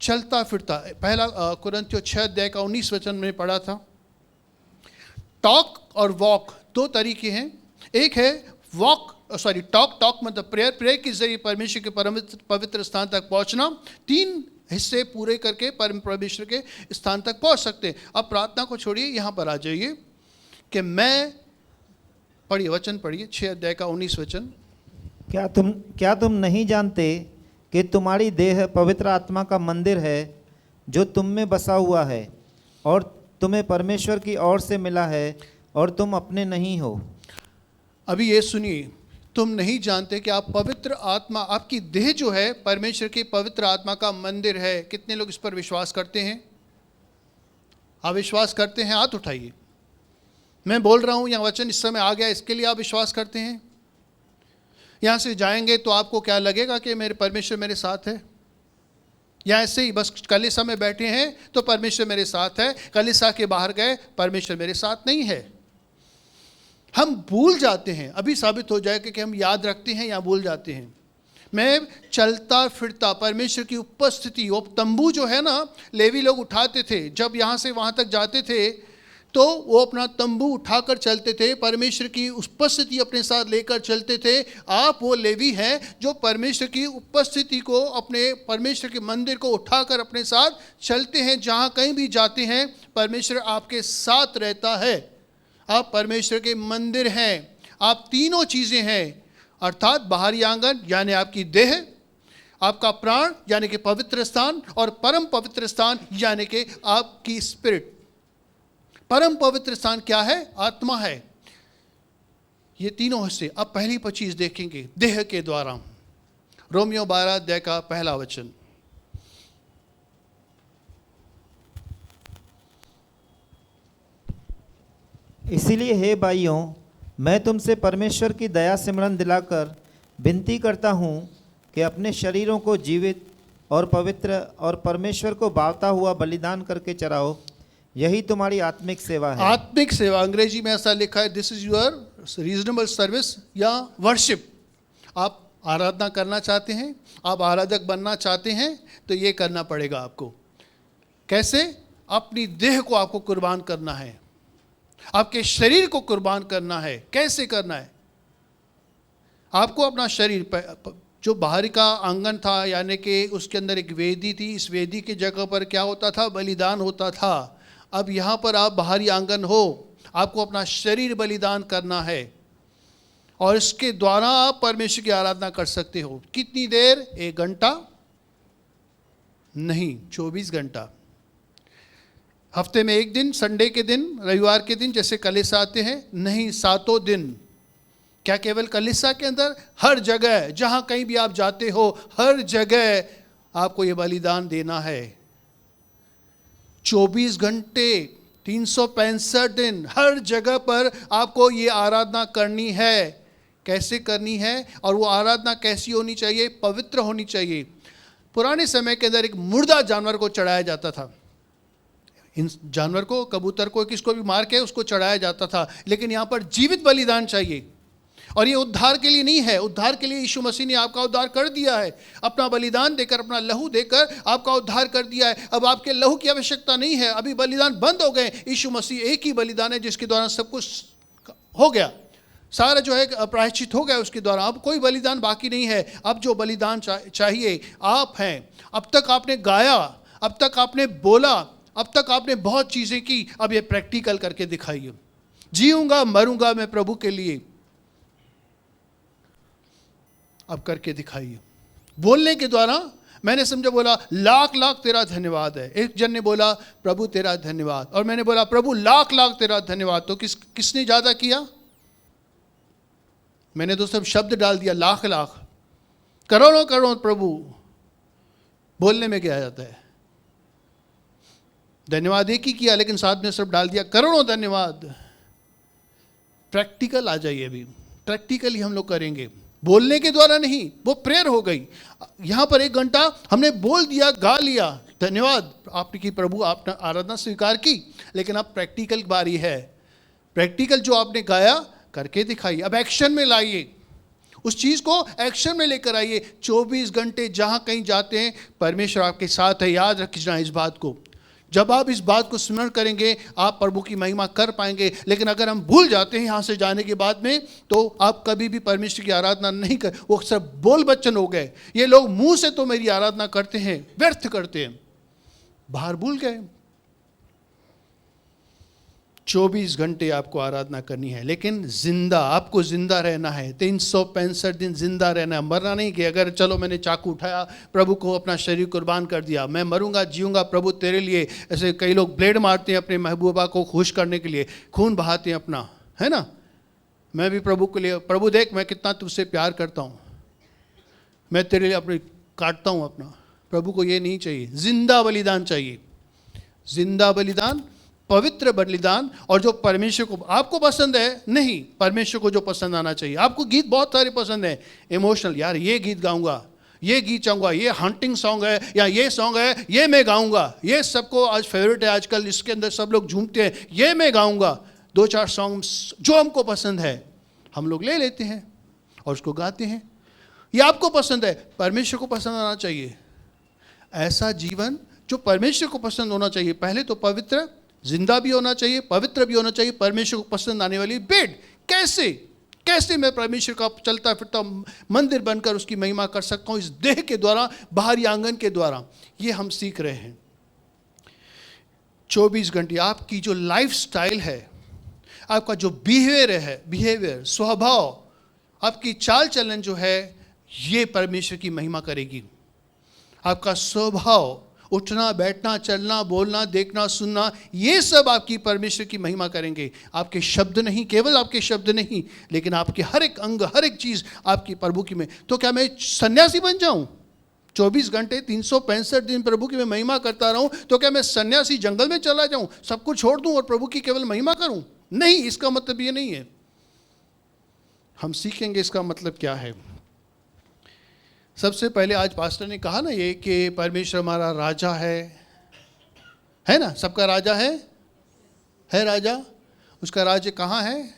चलता फिरता, पहला कुरिन्थियों 6 अध्याय का 19 वचन में पढ़ा था। टॉक और वॉक 2 तरीके हैं। एक है टॉक मतलब प्रेयर के जरिए परमेश्वर के परम पवित्र स्थान तक पहुंचना। 3 हिस्से पूरे करके परम परमेश्वर के स्थान तक पहुंच सकते हैं। अब प्रार्थना को छोड़िए, यहाँ पर आ जाइए कि मैं, पढ़िए वचन पढ़िए, 6 अध्याय का 19 वचन। क्या तुम नहीं जानते कि तुम्हारी देह पवित्र आत्मा का मंदिर है जो तुम में बसा हुआ है और तुम्हें परमेश्वर की ओर से मिला है और तुम अपने नहीं हो? अभी ये सुनिए, तुम नहीं जानते कि आप पवित्र आत्मा, आपकी देह जो है परमेश्वर की पवित्र आत्मा का मंदिर है। कितने लोग इस पर विश्वास करते हैं? आप विश्वास करते हैं? हाथ उठाइए। मैं बोल रहा हूँ, यहाँ वचन इस समय आ गया, इसके लिए आप विश्वास करते हैं? यहाँ से जाएंगे तो आपको क्या लगेगा कि मेरे परमेश्वर मेरे साथ है? या ऐसे ही बस कलीसिया में बैठे हैं तो परमेश्वर मेरे साथ है, कलीसिया के बाहर गए परमेश्वर मेरे साथ नहीं है? हम भूल जाते हैं। अभी साबित हो जाएगा कि हम याद रखते हैं या भूल जाते हैं। मैं चलता फिरता परमेश्वर की उपस्थिति, वो तंबू जो है ना, लेवी लोग उठाते थे। जब यहाँ से वहाँ तक जाते थे तो वो अपना तंबू उठाकर चलते थे, परमेश्वर की उपस्थिति अपने साथ लेकर चलते थे। आप वो लेवी हैं जो परमेश्वर की उपस्थिति को, अपने परमेश्वर के मंदिर को उठाकर अपने साथ चलते हैं। जहाँ कहीं भी जाते हैं परमेश्वर आपके साथ रहता है। आप परमेश्वर के मंदिर हैं। आप तीनों चीज़ें हैं, अर्थात बाहरी आंगन यानी आपकी देह, आपका प्राण यानी कि पवित्र स्थान, और परम पवित्र स्थान यानी कि आपकी स्पिरिट। परम पवित्र स्थान क्या है? आत्मा है। ये तीनों हिस्से। अब पहली चीज देखेंगे देह के द्वारा। रोमियो 12 अध्याय का पहला वचन। इसीलिए हे भाइयों, मैं तुमसे परमेश्वर की दया सिमरन दिलाकर विनती करता हूँ कि अपने शरीरों को जीवित और पवित्र और परमेश्वर को भावता हुआ बलिदान करके चढ़ाओ, यही तुम्हारी आत्मिक सेवा है। आत्मिक सेवा, अंग्रेजी में ऐसा लिखा है, this is your reasonable service या वर्शिप। आप आराधना करना चाहते हैं, आप आराधक बनना चाहते हैं, तो ये करना पड़ेगा आपको। कैसे? अपनी देह को आपको कुर्बान करना है, आपके शरीर को कुर्बान करना है। कैसे करना है? आपको अपना शरीर, जो बाहर का आंगन था यानी कि उसके अंदर एक वेदी थी, इस वेदी की जगह पर क्या होता था? बलिदान होता था। अब यहाँ पर आप बाहरी आंगन हो, आपको अपना शरीर बलिदान करना है और इसके द्वारा आप परमेश्वर की आराधना कर सकते हो। कितनी देर? 1 घंटा नहीं, 24 घंटा। हफ्ते में 1 दिन, संडे के दिन, रविवार के दिन जैसे कलीसिया आते हैं, नहीं, 7 दिन। क्या केवल कलीसिया के अंदर? हर जगह, जहाँ कहीं भी आप जाते हो, हर जगह आपको ये बलिदान देना है। 24 घंटे, 365 दिन, हर जगह पर आपको ये आराधना करनी है। कैसे करनी है? और वो आराधना कैसी होनी चाहिए? पवित्र होनी चाहिए। पुराने समय के अंदर एक मुर्दा जानवर को चढ़ाया जाता था। इन जानवर को, कबूतर को, किसको भी मार के उसको चढ़ाया जाता था, लेकिन यहाँ पर जीवित बलिदान चाहिए। और ये उद्धार के लिए नहीं है, उद्धार के लिए यीशु मसीह ने आपका उद्धार कर दिया है, अपना बलिदान देकर, अपना लहू देकर आपका उद्धार कर दिया है। अब आपके लहू की आवश्यकता नहीं है, अभी बलिदान बंद हो गए। यीशु मसीह एक ही बलिदान है जिसके द्वारा सब कुछ हो गया, सारा जो है प्रायश्चित हो गया उसके द्वारा। अब कोई बलिदान बाकी नहीं है। अब जो बलिदान चाहिए आप हैं। अब तक आपने गाया, अब तक आपने बोला, अब तक आपने बहुत चीज़ें की, अब ये प्रैक्टिकल करके दिखाइए। जीऊंगा मरूंगा मैं प्रभु के लिए, अब करके दिखाइए। बोलने के द्वारा मैंने समझा बोला लाख लाख तेरा धन्यवाद है। एक जन ने बोला प्रभु तेरा धन्यवाद, और मैंने बोला प्रभु लाख लाख तेरा धन्यवाद। तो किसने ज़्यादा किया? मैंने तो सब शब्द डाल दिया, लाख लाख, करोड़ों करोड़ प्रभु बोलने में क्या जाता है? धन्यवाद एक ही किया, लेकिन साथ में सब डाल दिया करोड़ों धन्यवाद। प्रैक्टिकल आ जाइए, अभी प्रैक्टिकली हम लोग करेंगे, बोलने के द्वारा नहीं। वो प्रेयर हो गई। यहाँ पर 1 घंटा हमने बोल दिया, गा लिया, धन्यवाद आपकी प्रभु, आपने आराधना स्वीकार की, लेकिन अब प्रैक्टिकल बारी है। प्रैक्टिकल जो आपने गाया करके दिखाइए, अब एक्शन में लाइए, उस चीज़ को एक्शन में लेकर आइए। 24 घंटे जहाँ कहीं जाते हैं परमेश्वर आपके साथ है, याद रखना इस बात को। जब आप इस बात को स्मरण करेंगे आप प्रभु की महिमा कर पाएंगे। लेकिन अगर हम भूल जाते हैं यहाँ से जाने के बाद में, तो आप कभी भी परमेश्वर की आराधना नहीं कर, वो सब बोल बच्चन हो गए। ये लोग मुंह से तो मेरी आराधना करते हैं, व्यर्थ करते हैं, बाहर भूल गए। 24 घंटे आपको आराधना करनी है, लेकिन जिंदा, आपको जिंदा रहना है। 365 दिन जिंदा रहना है, मरना नहीं। कि अगर चलो मैंने चाकू उठाया, प्रभु को अपना शरीर कुर्बान कर दिया, मैं मरूंगा जीऊंगा प्रभु तेरे लिए। ऐसे कई लोग ब्लेड मारते हैं अपने महबूबा को खुश करने के लिए, खून बहाते हैं अपना, है ना। मैं भी प्रभु के लिए, प्रभु देख मैं कितना तुझसे प्यार करता हूँ, मैं तेरे लिए अपने काटता हूँ अपना। प्रभु को ये नहीं चाहिए, जिंदा बलिदान चाहिए, जिंदा बलिदान, पवित्र बलिदान। और जो परमेश्वर को आपको पसंद है, नहीं, परमेश्वर को जो पसंद आना चाहिए। आपको गीत बहुत सारे पसंद है, इमोशनल, यार ये गीत गाऊंगा, ये गीत चाहूँगा, ये हंटिंग सॉन्ग है, या ये सॉन्ग है, ये मैं गाऊंगा। ये सबको आज फेवरेट है, आजकल इसके अंदर सब लोग झूमते हैं, ये मैं गाऊंगा। 2-4 सॉन्ग्स जो हमको पसंद है हम लोग ले लेते हैं और उसको गाते हैं। ये आपको पसंद है, परमेश्वर को पसंद आना चाहिए। ऐसा जीवन जो परमेश्वर को पसंद होना चाहिए, पहले तो पवित्र, जिंदा भी होना चाहिए, पवित्र भी होना चाहिए, परमेश्वर को पसंद आने वाली भेंट। कैसे मैं परमेश्वर का चलता फिरता मंदिर बनकर उसकी महिमा कर सकता हूँ, इस देह के द्वारा, बाहरी आंगन के द्वारा। ये हम सीख रहे हैं। 24 घंटे आपकी जो लाइफ स्टाइल है, आपका जो बिहेवियर, स्वभाव, आपकी चाल चलन जो है, ये परमेश्वर की महिमा करेगी। आपका स्वभाव, उठना बैठना, चलना बोलना, देखना सुनना, ये सब आपकी परमेश्वर की महिमा करेंगे। आपके शब्द नहीं, केवल आपके शब्द नहीं, लेकिन आपके हर एक अंग, हर एक चीज़ आपकी प्रभु की में। तो क्या मैं सन्यासी बन जाऊं? 24 घंटे 365 दिन प्रभु की मैं महिमा करता रहूं, तो क्या मैं सन्यासी जंगल में चला जाऊं, सब कुछ छोड़ दूं और प्रभु की केवल महिमा करूं? नहीं, इसका मतलब ये नहीं है। हम सीखेंगे इसका मतलब क्या है। सबसे पहले आज पास्टर ने कहा ना ये कि परमेश्वर हमारा राजा है ना, सबका राजा है राजा। उसका राज्य कहाँ है?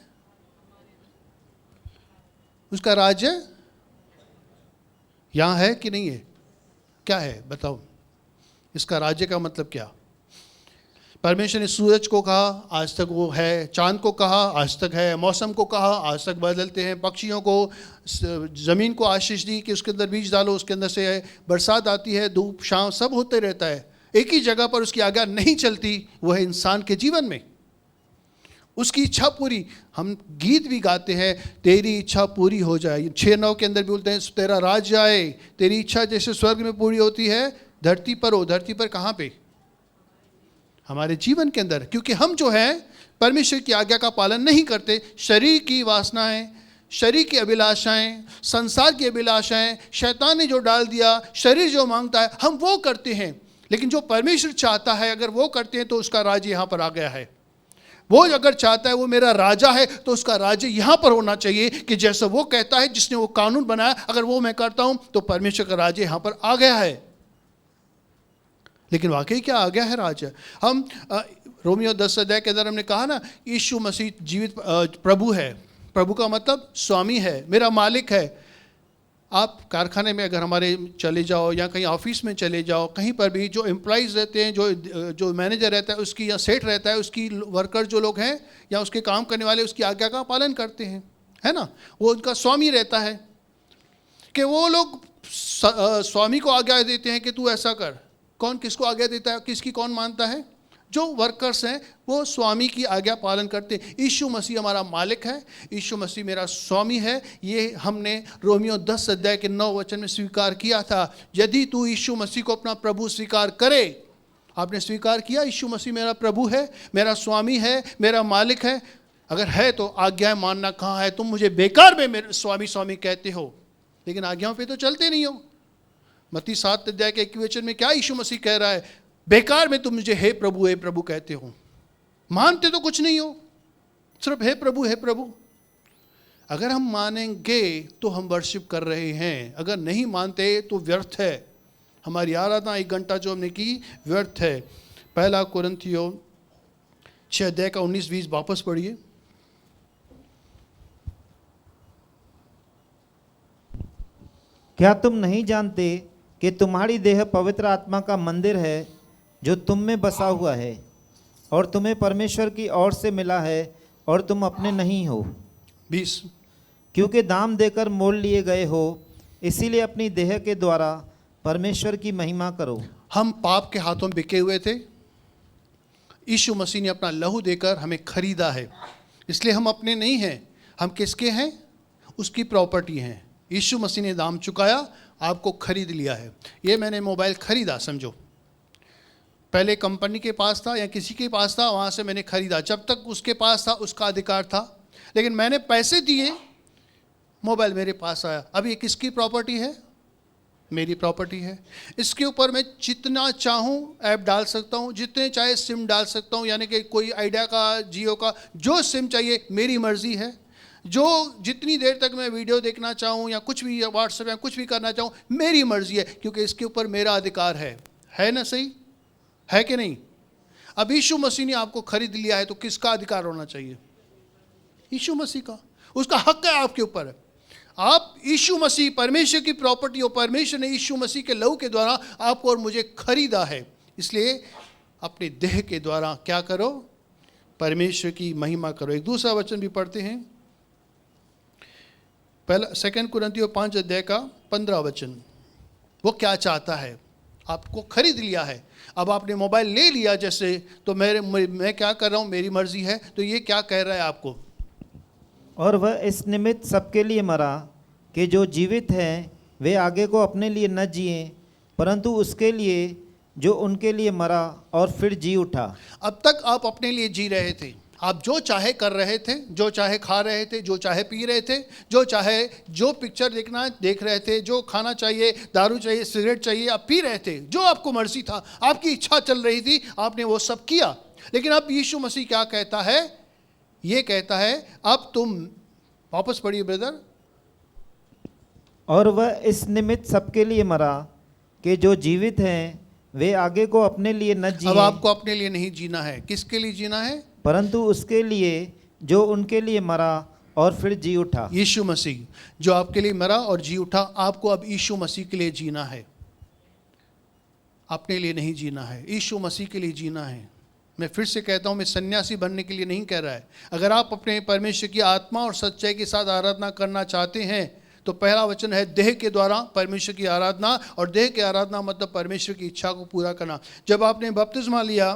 उसका राज्य यहाँ है कि नहीं है? क्या है बताओ, इसका राज्य का मतलब क्या? परमेश्वर ने सूरज को कहा, आज तक वो है, चांद को कहा, आज तक है, मौसम को कहा, आज तक बदलते हैं, पक्षियों को, ज़मीन को आशीष दी कि उसके अंदर बीज डालो, उसके अंदर से बरसात आती है, धूप छाँव सब होते रहता है। एक ही जगह पर उसकी आज्ञा नहीं चलती, वो है इंसान के जीवन में। उसकी इच्छा पूरी, हम गीत भी गाते हैं, तेरी इच्छा पूरी हो जाए। 6:9 के अंदर भी बोलते हैं, तेरा राज्य आए, तेरी इच्छा जैसे स्वर्ग में पूरी होती है धरती पर हो। धरती पर कहाँ पे? हमारे जीवन के अंदर। क्योंकि हम जो है परमेश्वर की आज्ञा का पालन नहीं करते, शरीर की वासनाएं, शरीर की अभिलाषाएं, संसार की अभिलाषाएं, शैतान ने जो डाल दिया, शरीर जो मांगता है हम वो करते हैं। लेकिन जो परमेश्वर चाहता है अगर वो करते हैं तो उसका राज्य यहाँ पर आ गया है। वो अगर चाहता है वो मेरा राजा है तो उसका राज्य यहाँ पर होना चाहिए कि जैसा वो कहता है, जिसने वो कानून बनाया, अगर वो मैं करता हूँ तो परमेश्वर का राज्य यहाँ पर आ गया है। लेकिन वाकई क्या आज्ञा है, राज है। हम रोमियो 10 अध्याय के अंदर हमने कहा ना, यीशु मसीह जीवित प्रभु है। प्रभु का मतलब स्वामी है, मेरा मालिक है। आप कारखाने में अगर हमारे चले जाओ या कहीं ऑफिस में चले जाओ, कहीं पर भी जो एम्प्लॉइज़ रहते हैं, जो मैनेजर रहता है उसकी, या सेठ रहता है उसकी, वर्कर जो लोग हैं या उसके काम करने वाले उसकी आज्ञा का पालन करते हैं, है ना। वो उनका स्वामी रहता है कि वो लोग स्वामी को आज्ञा देते हैं कि तू ऐसा कर। कौन किसको आज्ञा देता है, किसकी कौन मानता है? जो वर्कर्स हैं वो स्वामी की आज्ञा पालन करते हैं। यीशु मसीह हमारा मालिक है, यीशु मसीह मेरा स्वामी है। ये हमने रोमियो 10 अध्याय के 9 वचन में स्वीकार किया था। यदि तू यीशु मसीह को अपना प्रभु स्वीकार करे, आपने स्वीकार किया यीशु मसीह मेरा प्रभु है, मेरा स्वामी है, मेरा मालिक है, अगर है तो आज्ञाएं मानना कहाँ है? तुम मुझे बेकार में मेरे स्वामी स्वामी कहते हो, लेकिन आज्ञाओं पे तो चलते नहीं हो। मत्ती 7 अध्याय के 21 वचन में क्या यीशु मसीह कह रहा है? बेकार में तुम मुझे हे प्रभु कहते हो, मानते तो कुछ नहीं हो, सिर्फ हे प्रभु। अगर हम मानेंगे तो हम वर्शिप कर रहे हैं, अगर नहीं मानते तो व्यर्थ है। हमारी आराधना 1 घंटा जो हमने की व्यर्थ है। 1 कुरिन्थियों 6 अध्याय का 19-20 वापस पढ़िए। क्या तुम नहीं जानते कि तुम्हारी देह पवित्र आत्मा का मंदिर है जो तुम में बसा हुआ है और तुम्हें परमेश्वर की ओर से मिला है और तुम अपने नहीं हो? 20 क्योंकि दाम देकर मोल लिए गए हो, इसीलिए अपनी देह के द्वारा परमेश्वर की महिमा करो। हम पाप के हाथों में बिके हुए थे, यीशु मसीह ने अपना लहू देकर हमें खरीदा है, इसलिए हम अपने नहीं हैं। हम किसके हैं? उसकी प्रॉपर्टी हैं। यीशु मसीह ने दाम चुकाया, आपको खरीद लिया है। ये मैंने मोबाइल खरीदा, समझो पहले कंपनी के पास था या किसी के पास था, वहाँ से मैंने खरीदा। जब तक उसके पास था उसका अधिकार था, लेकिन मैंने पैसे दिए, मोबाइल मेरे पास आया। अब ये किसकी प्रॉपर्टी है? मेरी प्रॉपर्टी है। इसके ऊपर मैं जितना चाहूँ ऐप डाल सकता हूँ, जितने चाहे सिम डाल सकता हूँ, यानी कि कोई आइडिया का, जियो का, जो सिम चाहिए मेरी मर्जी है। जो जितनी देर तक मैं वीडियो देखना चाहूँ या कुछ भी, व्हाट्सएप या कुछ भी करना चाहूँ, मेरी मर्जी है, क्योंकि इसके ऊपर मेरा अधिकार है ना? सही है कि नहीं? अब यीशु मसीह ने आपको खरीद लिया है तो किसका अधिकार होना चाहिए? यीशु मसीह का। उसका हक है आपके ऊपर। आप यीशु मसीह परमेश्वर की प्रॉपर्टी हो। परमेश्वर ने यीशु मसीह के लहू के द्वारा आपको और मुझे खरीदा है, इसलिए अपने देह के द्वारा क्या करो? परमेश्वर की महिमा करो। एक दूसरा वचन भी पढ़ते हैं, 2 कुरिन्थियों 5 अध्याय का 15 वचन। वो क्या चाहता है? आपको खरीद लिया है। अब आपने मोबाइल ले लिया जैसे, तो मैं क्या कर रहा हूँ? मेरी मर्जी है। तो ये क्या कह रहा है आपको? और वह इस निमित्त सबके लिए मरा कि जो जीवित हैं वे आगे को अपने लिए न जिए, परंतु उसके लिए जो उनके लिए मरा और फिर जी उठा। अब तक आप अपने लिए जी रहे थे, आप जो चाहे कर रहे थे, जो चाहे खा रहे थे, जो चाहे पी रहे थे, जो चाहे जो पिक्चर देखना देख रहे थे, जो खाना चाहिए, दारू चाहिए, सिगरेट चाहिए, आप पी रहे थे, जो आपको मर्जी था, आपकी इच्छा चल रही थी, आपने वो सब किया। लेकिन अब यीशु मसीह क्या कहता है? ये कहता है, अब तुम, वापस पढ़िए ब्रदर। और वह इस निमित्त सबके लिए मरा कि जो जीवित हैं वे आगे को अपने लिए न जिए। अब आपको अपने लिए नहीं जीना है। किसके लिए जीना है? परंतु उसके लिए जो उनके लिए मरा और फिर जी उठा। यीशु मसीह जो आपके लिए मरा और जी उठा, आपको अब यीशु मसीह के लिए जीना है, अपने लिए नहीं जीना है, यीशु मसीह के लिए जीना है। मैं फिर से कहता हूँ, मैं सन्यासी बनने के लिए नहीं कह रहा है। अगर आप अपने परमेश्वर की आत्मा और सच्चाई के साथ आराधना करना चाहते हैं तो पहला वचन है देह के द्वारा परमेश्वर की आराधना, और देह की आराधना मतलब परमेश्वर की इच्छा को पूरा करना। जब आपने बपतिस्मा लिया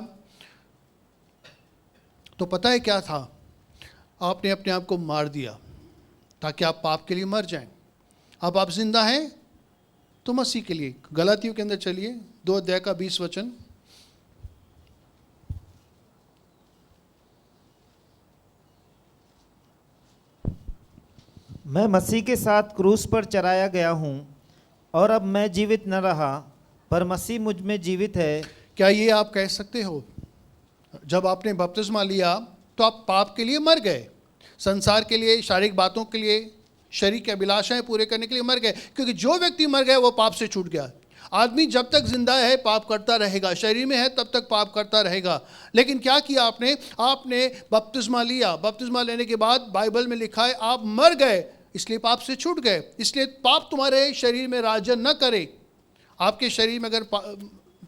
तो पता है क्या था? आपने अपने आप को मार दिया ताकि आप पाप के लिए मर जाएं। अब आप जिंदा हैं तो मसीह के लिए। गलातियों के अंदर चलिए, 2 अध्याय का 20 वचन। मैं मसीह के साथ क्रूस पर चढ़ाया गया हूँ, और अब मैं जीवित न रहा पर मसीह मुझ में जीवित है। क्या ये आप कह सकते हो? जब आपने बपतिस्मा लिया तो आप पाप के लिए मर गए, संसार के लिए, शारीरिक बातों के लिए, शरीर की अभिलाषाएं पूरे करने के लिए मर गए, क्योंकि जो व्यक्ति मर गया वो पाप से छूट गया। आदमी जब तक जिंदा है पाप करता रहेगा, शरीर में है तब तक पाप करता रहेगा। लेकिन क्या किया आपने? आपने बपतिस्मा लिया। बपतिस्मा लेने के बाद बाइबल में लिखा है आप मर गए, इसलिए पाप से छूट गए। इसलिए पाप तुम्हारे शरीर में राज्य न करे। आपके शरीर में अगर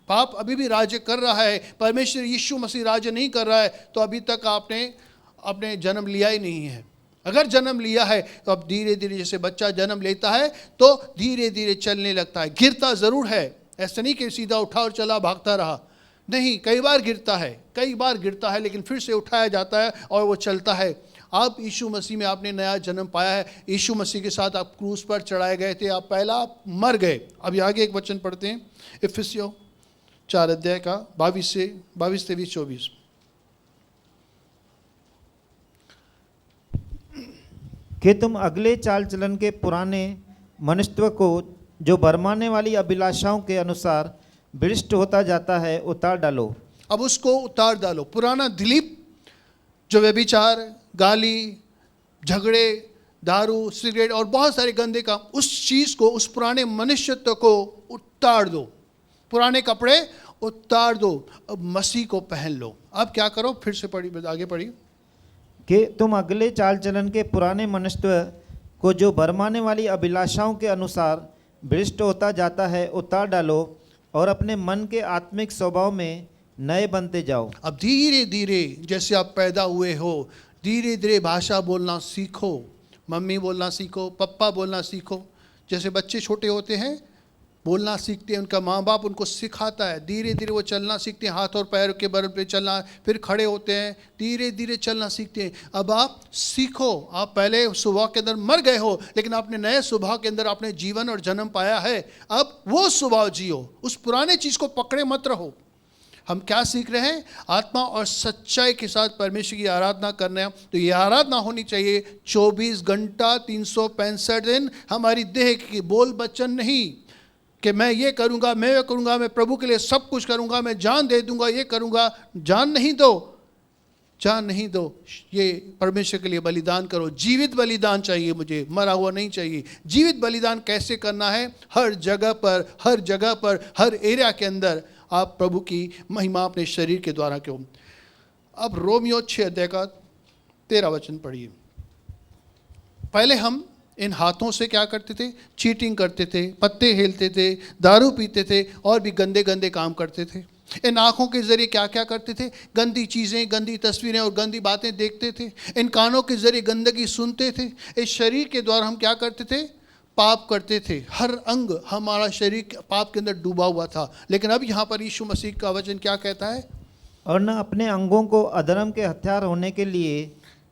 पाप अभी भी राज्य कर रहा है, परमेश्वर यीशु मसीह राज्य नहीं कर रहा है, तो अभी तक आपने जन्म लिया ही नहीं है। अगर जन्म लिया है तो अब धीरे धीरे, जैसे बच्चा जन्म लेता है तो धीरे धीरे चलने लगता है। गिरता ज़रूर है, ऐसा नहीं कि सीधा उठा और चला भागता रहा, नहीं, कई बार गिरता है, लेकिन फिर से उठाया जाता है और वो चलता है। आप यीशु मसीह में आपने नया जन्म पाया है। यीशु मसीह के साथ आप क्रूस पर चढ़ाए गए थे, आप पहला मर गए। अभी आगे एक वचन पढ़ते हैं, इफिसियों 4 अध्याय का 22 से 23, 24। कि तुम अगले चाल चलन के पुराने मनुष्य को जो भरमाने वाली अभिलाषाओं के अनुसार भ्रष्ट होता जाता है उतार डालो। अब उसको उतार डालो। पुराना दिलीप जो व्यभिचार, गाली, झगड़े, दारू, सिगरेट और बहुत सारे गंदे काम, उस चीज़ को, उस पुराने मनुष्यत्व को उतार दो। पुराने कपड़े उतार दो, अब मसीह को पहन लो। अब क्या करो? फिर से पढ़िए, आगे पढ़िए। कि तुम अगले चाल चलन के पुराने मनुष्य को जो भरमाने वाली अभिलाषाओं के अनुसार भ्रष्ट होता जाता है उतार डालो और अपने मन के आत्मिक स्वभाव में नए बनते जाओ। अब धीरे धीरे जैसे आप पैदा हुए हो, धीरे धीरे भाषा बोलना सीखो, मम्मी बोलना सीखो, पप्पा बोलना सीखो। जैसे बच्चे छोटे होते हैं बोलना सीखते हैं, उनका माँ बाप उनको सिखाता है, धीरे धीरे वो चलना सीखते हैं, हाथ और पैर के बल पे चलना, फिर खड़े होते हैं, धीरे धीरे चलना सीखते हैं। अब आप सीखो। आप पहले स्वभाव के अंदर मर गए हो, लेकिन आपने नए स्वभाव के अंदर आपने जीवन और जन्म पाया है। अब वो स्वभाव जियो, उस पुराने चीज़ को पकड़े मत रहो। हम क्या सीख रहे हैं? आत्मा और सच्चाई के साथ परमेश्वर की आराधना करना है। तो ये आराधना होनी चाहिए 24 घंटा 365 दिन। हमारी देह की बोल बच्चन नहीं कि मैं ये करूँगा, मैं ये करूँगा, मैं प्रभु के लिए सब कुछ करूँगा, मैं जान दे दूँगा, ये करूँगा। जान नहीं दो, ये परमेश्वर के लिए बलिदान करो। जीवित बलिदान चाहिए मुझे, मरा हुआ नहीं चाहिए। जीवित बलिदान कैसे करना है? हर जगह पर, हर एरिया के अंदर आप प्रभु की महिमा अपने शरीर के द्वारा क्यों। अब रोमियो 6 अध्याय का 13 वचन पढ़िए। पहले हम इन हाथों से क्या करते थे? चीटिंग करते थे, पत्ते हिलते थे, दारू पीते थे और भी गंदे गंदे काम करते थे। इन आँखों के ज़रिए क्या क्या करते थे? गंदी चीज़ें, गंदी तस्वीरें और गंदी बातें देखते थे। इन कानों के ज़रिए गंदगी सुनते थे। इस शरीर के द्वारा हम क्या करते थे? पाप करते थे। हर अंग हमारा शरीर पाप के अंदर डूबा हुआ था। लेकिन अब यहाँ पर यीशु मसीह का वचन क्या कहता है? और न अपने अंगों को अधर्म के हथियार होने के लिए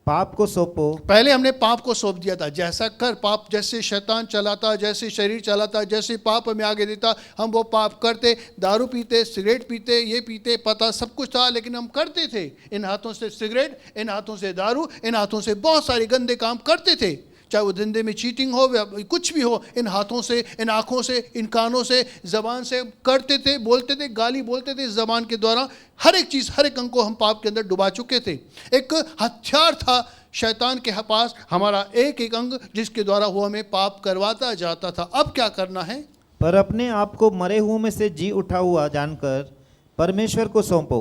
पाप को सौंपो। पहले हमने पाप को सौंप दिया था। जैसा कर पाप, जैसे शैतान चलाता, जैसे शरीर चलाता, जैसे पाप हमें आगे देता, हम वो पाप करते। दारू पीते, सिगरेट पीते, ये पीते, पता सब कुछ था, लेकिन हम करते थे। इन हाथों से सिगरेट, इन हाथों से दारू, इन हाथों से बहुत सारे गंदे काम करते थे। चाहे वो धंधे में चीटिंग हो या कुछ भी हो, इन हाथों से, इन आँखों से, इन कानों से, ज़बान से करते थे, बोलते थे, गाली बोलते थे ज़बान के द्वारा। हर एक चीज़, हर एक अंग को हम पाप के अंदर डुबा चुके थे। एक हथियार था शैतान के पास, हमारा एक एक अंग, जिसके द्वारा वो हमें पाप करवाता जाता था। अब क्या करना है? पर अपने आप को मरे हुओं में से जी उठा हुआ जानकर परमेश्वर को सौंपो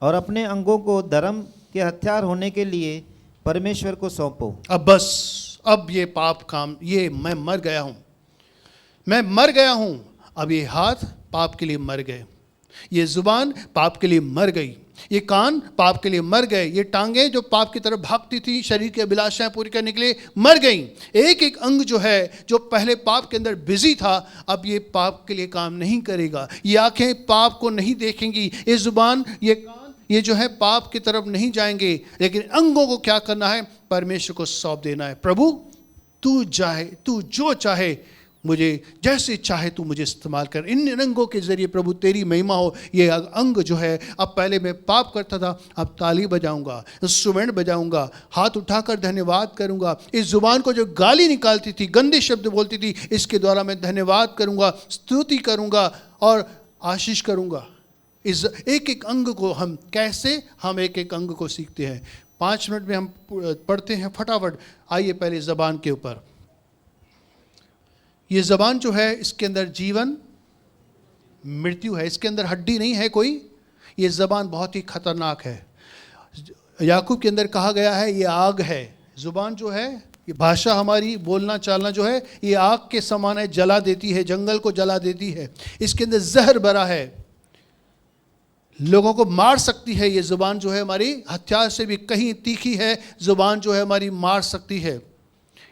और अपने अंगों को धर्म के हथियार होने के लिए परमेश्वर को सौंपो। अब बस, अब ये पाप काम, ये मैं मर गया हूँ। अब ये हाथ पाप के लिए मर गए, ये जुबान पाप के लिए मर गई, ये कान पाप के लिए मर गए, ये टांगें जो पाप की तरफ भागती थी, शरीर की अभिलाषाएं पूरी करने के लिए मर गई। एक एक अंग जो है, जो पहले पाप के अंदर बिजी था, अब ये पाप के लिए काम नहीं करेगा। ये आंखें पाप को नहीं देखेंगी, ये जुबान, ये कान, ये जो है पाप की तरफ नहीं जाएंगे। लेकिन अंगों को क्या करना है? परमेश्वर को सौंप देना है। प्रभु तू जो चाहे, मुझे जैसे चाहे तू मुझे इस्तेमाल कर। इन अंगों के जरिए प्रभु तेरी महिमा हो। ये अंग जो है, अब पहले मैं पाप करता था, अब ताली बजाऊंगा, इंस्ट्रूमेंट बजाऊंगा, हाथ उठाकर धन्यवाद करूंगा। इस जुबान को जो गाली निकालती थी, गंदे शब्द बोलती थी, इसके द्वारा मैं धन्यवाद करूंगा, स्तुति करूंगा और आशीष करूंगा। इस एक एक अंग को हम कैसे, हम एक एक अंग को सीखते हैं। 5 मिनट में हम पढ़ते हैं फटाफट। आइए पहले ज़बान के ऊपर। ये ज़बान जो है, इसके अंदर जीवन मृत्यु है, इसके अंदर हड्डी नहीं है कोई। ये ज़बान बहुत ही खतरनाक है। याकूब के अंदर कहा गया है ये आग है। ज़ुबान जो है, ये भाषा हमारी बोलना चालना जो है, ये आग के समान है, जला देती है, जंगल को जला देती है। इसके अंदर जहर भरा है, लोगों को मार सकती है। ये ज़ुबान जो है हमारी हथियार से भी कहीं तीखी है। ज़ुबान जो है हमारी मार सकती है।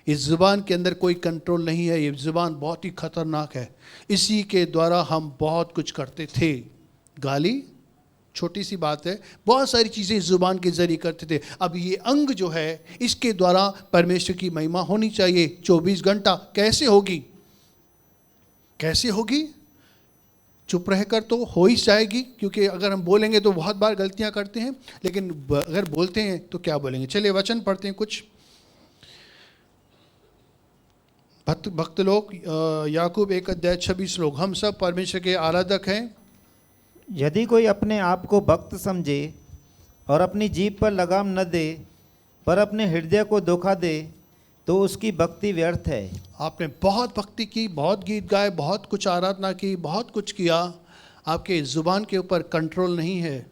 इस ज़ुबान के अंदर कोई कंट्रोल नहीं है। ये ज़ुबान बहुत ही खतरनाक है। इसी के द्वारा हम बहुत कुछ करते थे। गाली छोटी सी बात है, बहुत सारी चीज़ें इस ज़ुबान के ज़रिए करते थे। अब ये अंग जो है, इसके द्वारा परमेश्वर की महिमा होनी चाहिए 24 घंटा। कैसे होगी? कैसे होगी? चुप रहकर तो हो ही जाएगी, क्योंकि अगर हम बोलेंगे तो बहुत बार गलतियां करते हैं, लेकिन अगर बोलते हैं तो क्या बोलेंगे। चलिए वचन पढ़ते हैं कुछ। भक्त लोग, याकूब 1:26 लोग, हम सब परमेश्वर के आराधक हैं। यदि कोई अपने आप को भक्त समझे और अपनी जीभ पर लगाम न दे, पर अपने हृदय को धोखा दे, तो उसकी भक्ति व्यर्थ है। आपने बहुत भक्ति की, बहुत गीत गाए, बहुत कुछ आराधना की, बहुत कुछ किया, आपके ज़ुबान के ऊपर कंट्रोल नहीं है।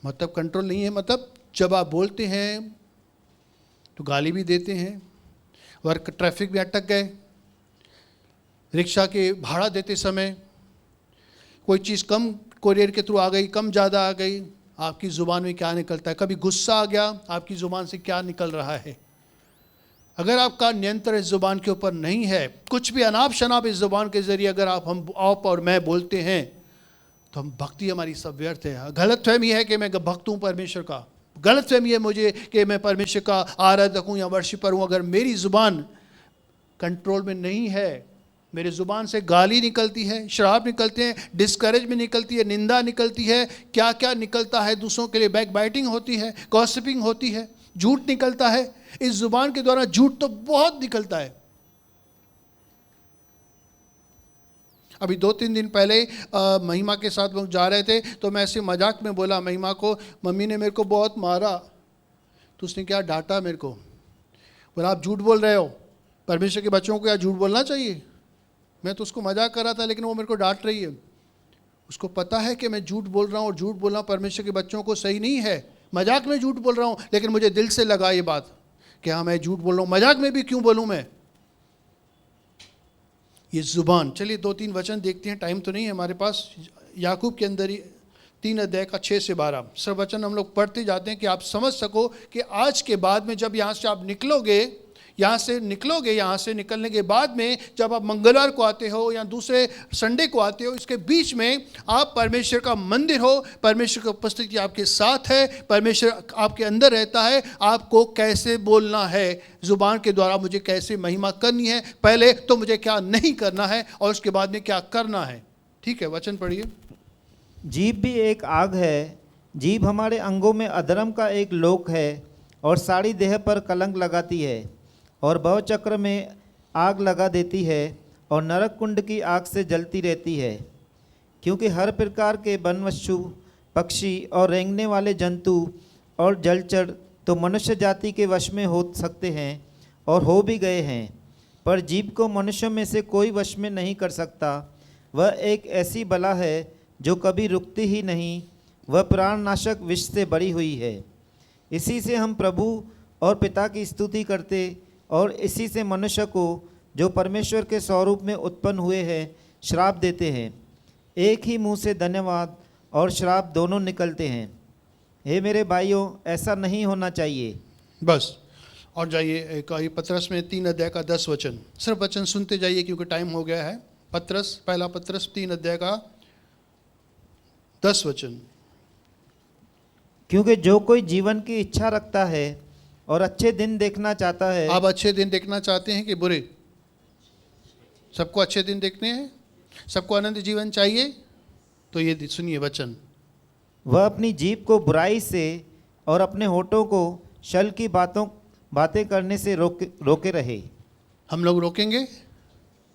मतलब कंट्रोल नहीं है, मतलब जब आप बोलते हैं तो गाली भी देते हैं, वर्क ट्रैफिक में अटक गए, रिक्शा के भाड़ा देते समय कोई चीज़ कम कोरियर के थ्रू आ गई, कम ज़्यादा आ गई, आपकी ज़ुबान में क्या निकलता है। कभी गुस्सा आ गया, आपकी ज़ुबान से क्या निकल रहा है। अगर आपका नियंत्रण इस ज़ुबान के ऊपर नहीं है, कुछ भी अनाप शनाप इस ज़ुबान के ज़रिए अगर आप और मैं बोलते हैं, तो हम भक्ति हमारी सब व्यर्थ है। गलत फहमी है कि मैं भक्त हूँ परमेश्वर का, गलत फहमी है मुझे कि मैं परमेश्वर का आराधक हूँ या वर्शिपर हूँ। अगर मेरी ज़ुबान कंट्रोल में नहीं है, मेरे ज़ुबान से गाली निकलती है, शराब निकलते हैं, डिस्करेजमेंट निकलती है, निंदा निकलती है, क्या क्या निकलता है, दूसरों के लिए बैक बाइटिंग होती है, गॉसिपिंग होती है, झूठ निकलता है। इस ज़ुबान के द्वारा झूठ तो बहुत निकलता है। अभी 2-3 दिन पहले महिमा के साथ लोग जा रहे थे, तो मैं ऐसे मजाक में बोला महिमा को, मम्मी ने मेरे को बहुत मारा। तो उसने क्या डांटा मेरे को, बोला आप झूठ बोल रहे हो, परमेश्वर के बच्चों को क्या झूठ बोलना चाहिए। मैं तो उसको मजाक कर रहा था, लेकिन वो मेरे को डांट रही है। उसको पता है कि मैं झूठ बोल रहा हूँ, और झूठ बोलना परमेश्वर के बच्चों को सही नहीं है। मजाक में झूठ बोल रहा हूँ, लेकिन मुझे दिल से लगा ये बात कि हाँ मैं झूठ बोल रहा हूँ। मजाक में भी क्यों बोलूँ मैं। ये ज़ुबान। चलिए 2-3 वचन देखते हैं, टाइम तो नहीं है हमारे पास। याकूब के अंदर ही 3 अध्याय का 6 से 12 सब वचन हम लोग पढ़ते जाते हैं कि आप समझ सको कि आज के बाद में जब यहाँ से आप निकलोगे, यहाँ से निकलने के बाद में जब आप मंगलवार को आते हो या दूसरे संडे को आते हो, इसके बीच में आप परमेश्वर का मंदिर हो, परमेश्वर की उपस्थिति आपके साथ है, परमेश्वर आपके अंदर रहता है। आपको कैसे बोलना है, ज़ुबान के द्वारा मुझे कैसे महिमा करनी है, पहले तो मुझे क्या नहीं करना है और उसके बाद में क्या करना है। ठीक है, वचन पढ़िए। जीभ भी एक आग है। जीभ हमारे अंगों में अधर्म का एक लोक है और सारी देह पर कलंक लगाती है और भवचक्र में आग लगा देती है और नरक कुंड की आग से जलती रहती है। क्योंकि हर प्रकार के वनवस्तु, पक्षी और रेंगने वाले जंतु और जलचर तो मनुष्य जाति के वश में हो सकते हैं और हो भी गए हैं, पर जीभ को मनुष्यों में से कोई वश में नहीं कर सकता। वह एक ऐसी बला है जो कभी रुकती ही नहीं, वह प्राणनाशक विष से बड़ी हुई है। इसी से हम प्रभु और पिता की स्तुति करते और इसी से मनुष्य को जो परमेश्वर के स्वरूप में उत्पन्न हुए हैं श्राप देते हैं। एक ही मुंह से धन्यवाद और श्राप दोनों निकलते हैं। हे मेरे भाइयों, ऐसा नहीं होना चाहिए। बस और जाइए एक पत्रस में 3 अध्याय का 10 वचन, सिर्फ वचन सुनते जाइए क्योंकि टाइम हो गया है। पत्रस, पहला पत्रस 3 अध्याय का 10 वचन। क्योंकि जो कोई जीवन की इच्छा रखता है और अच्छे दिन देखना चाहता है। आप अच्छे दिन देखना चाहते हैं कि बुरे? सबको अच्छे दिन देखने हैं, सबको आनंद जीवन चाहिए, तो ये सुनिए वचन। वह अपनी जीभ को बुराई से और अपने होठों को छल की बातें करने से रोके रहे। हम लोग रोकेंगे?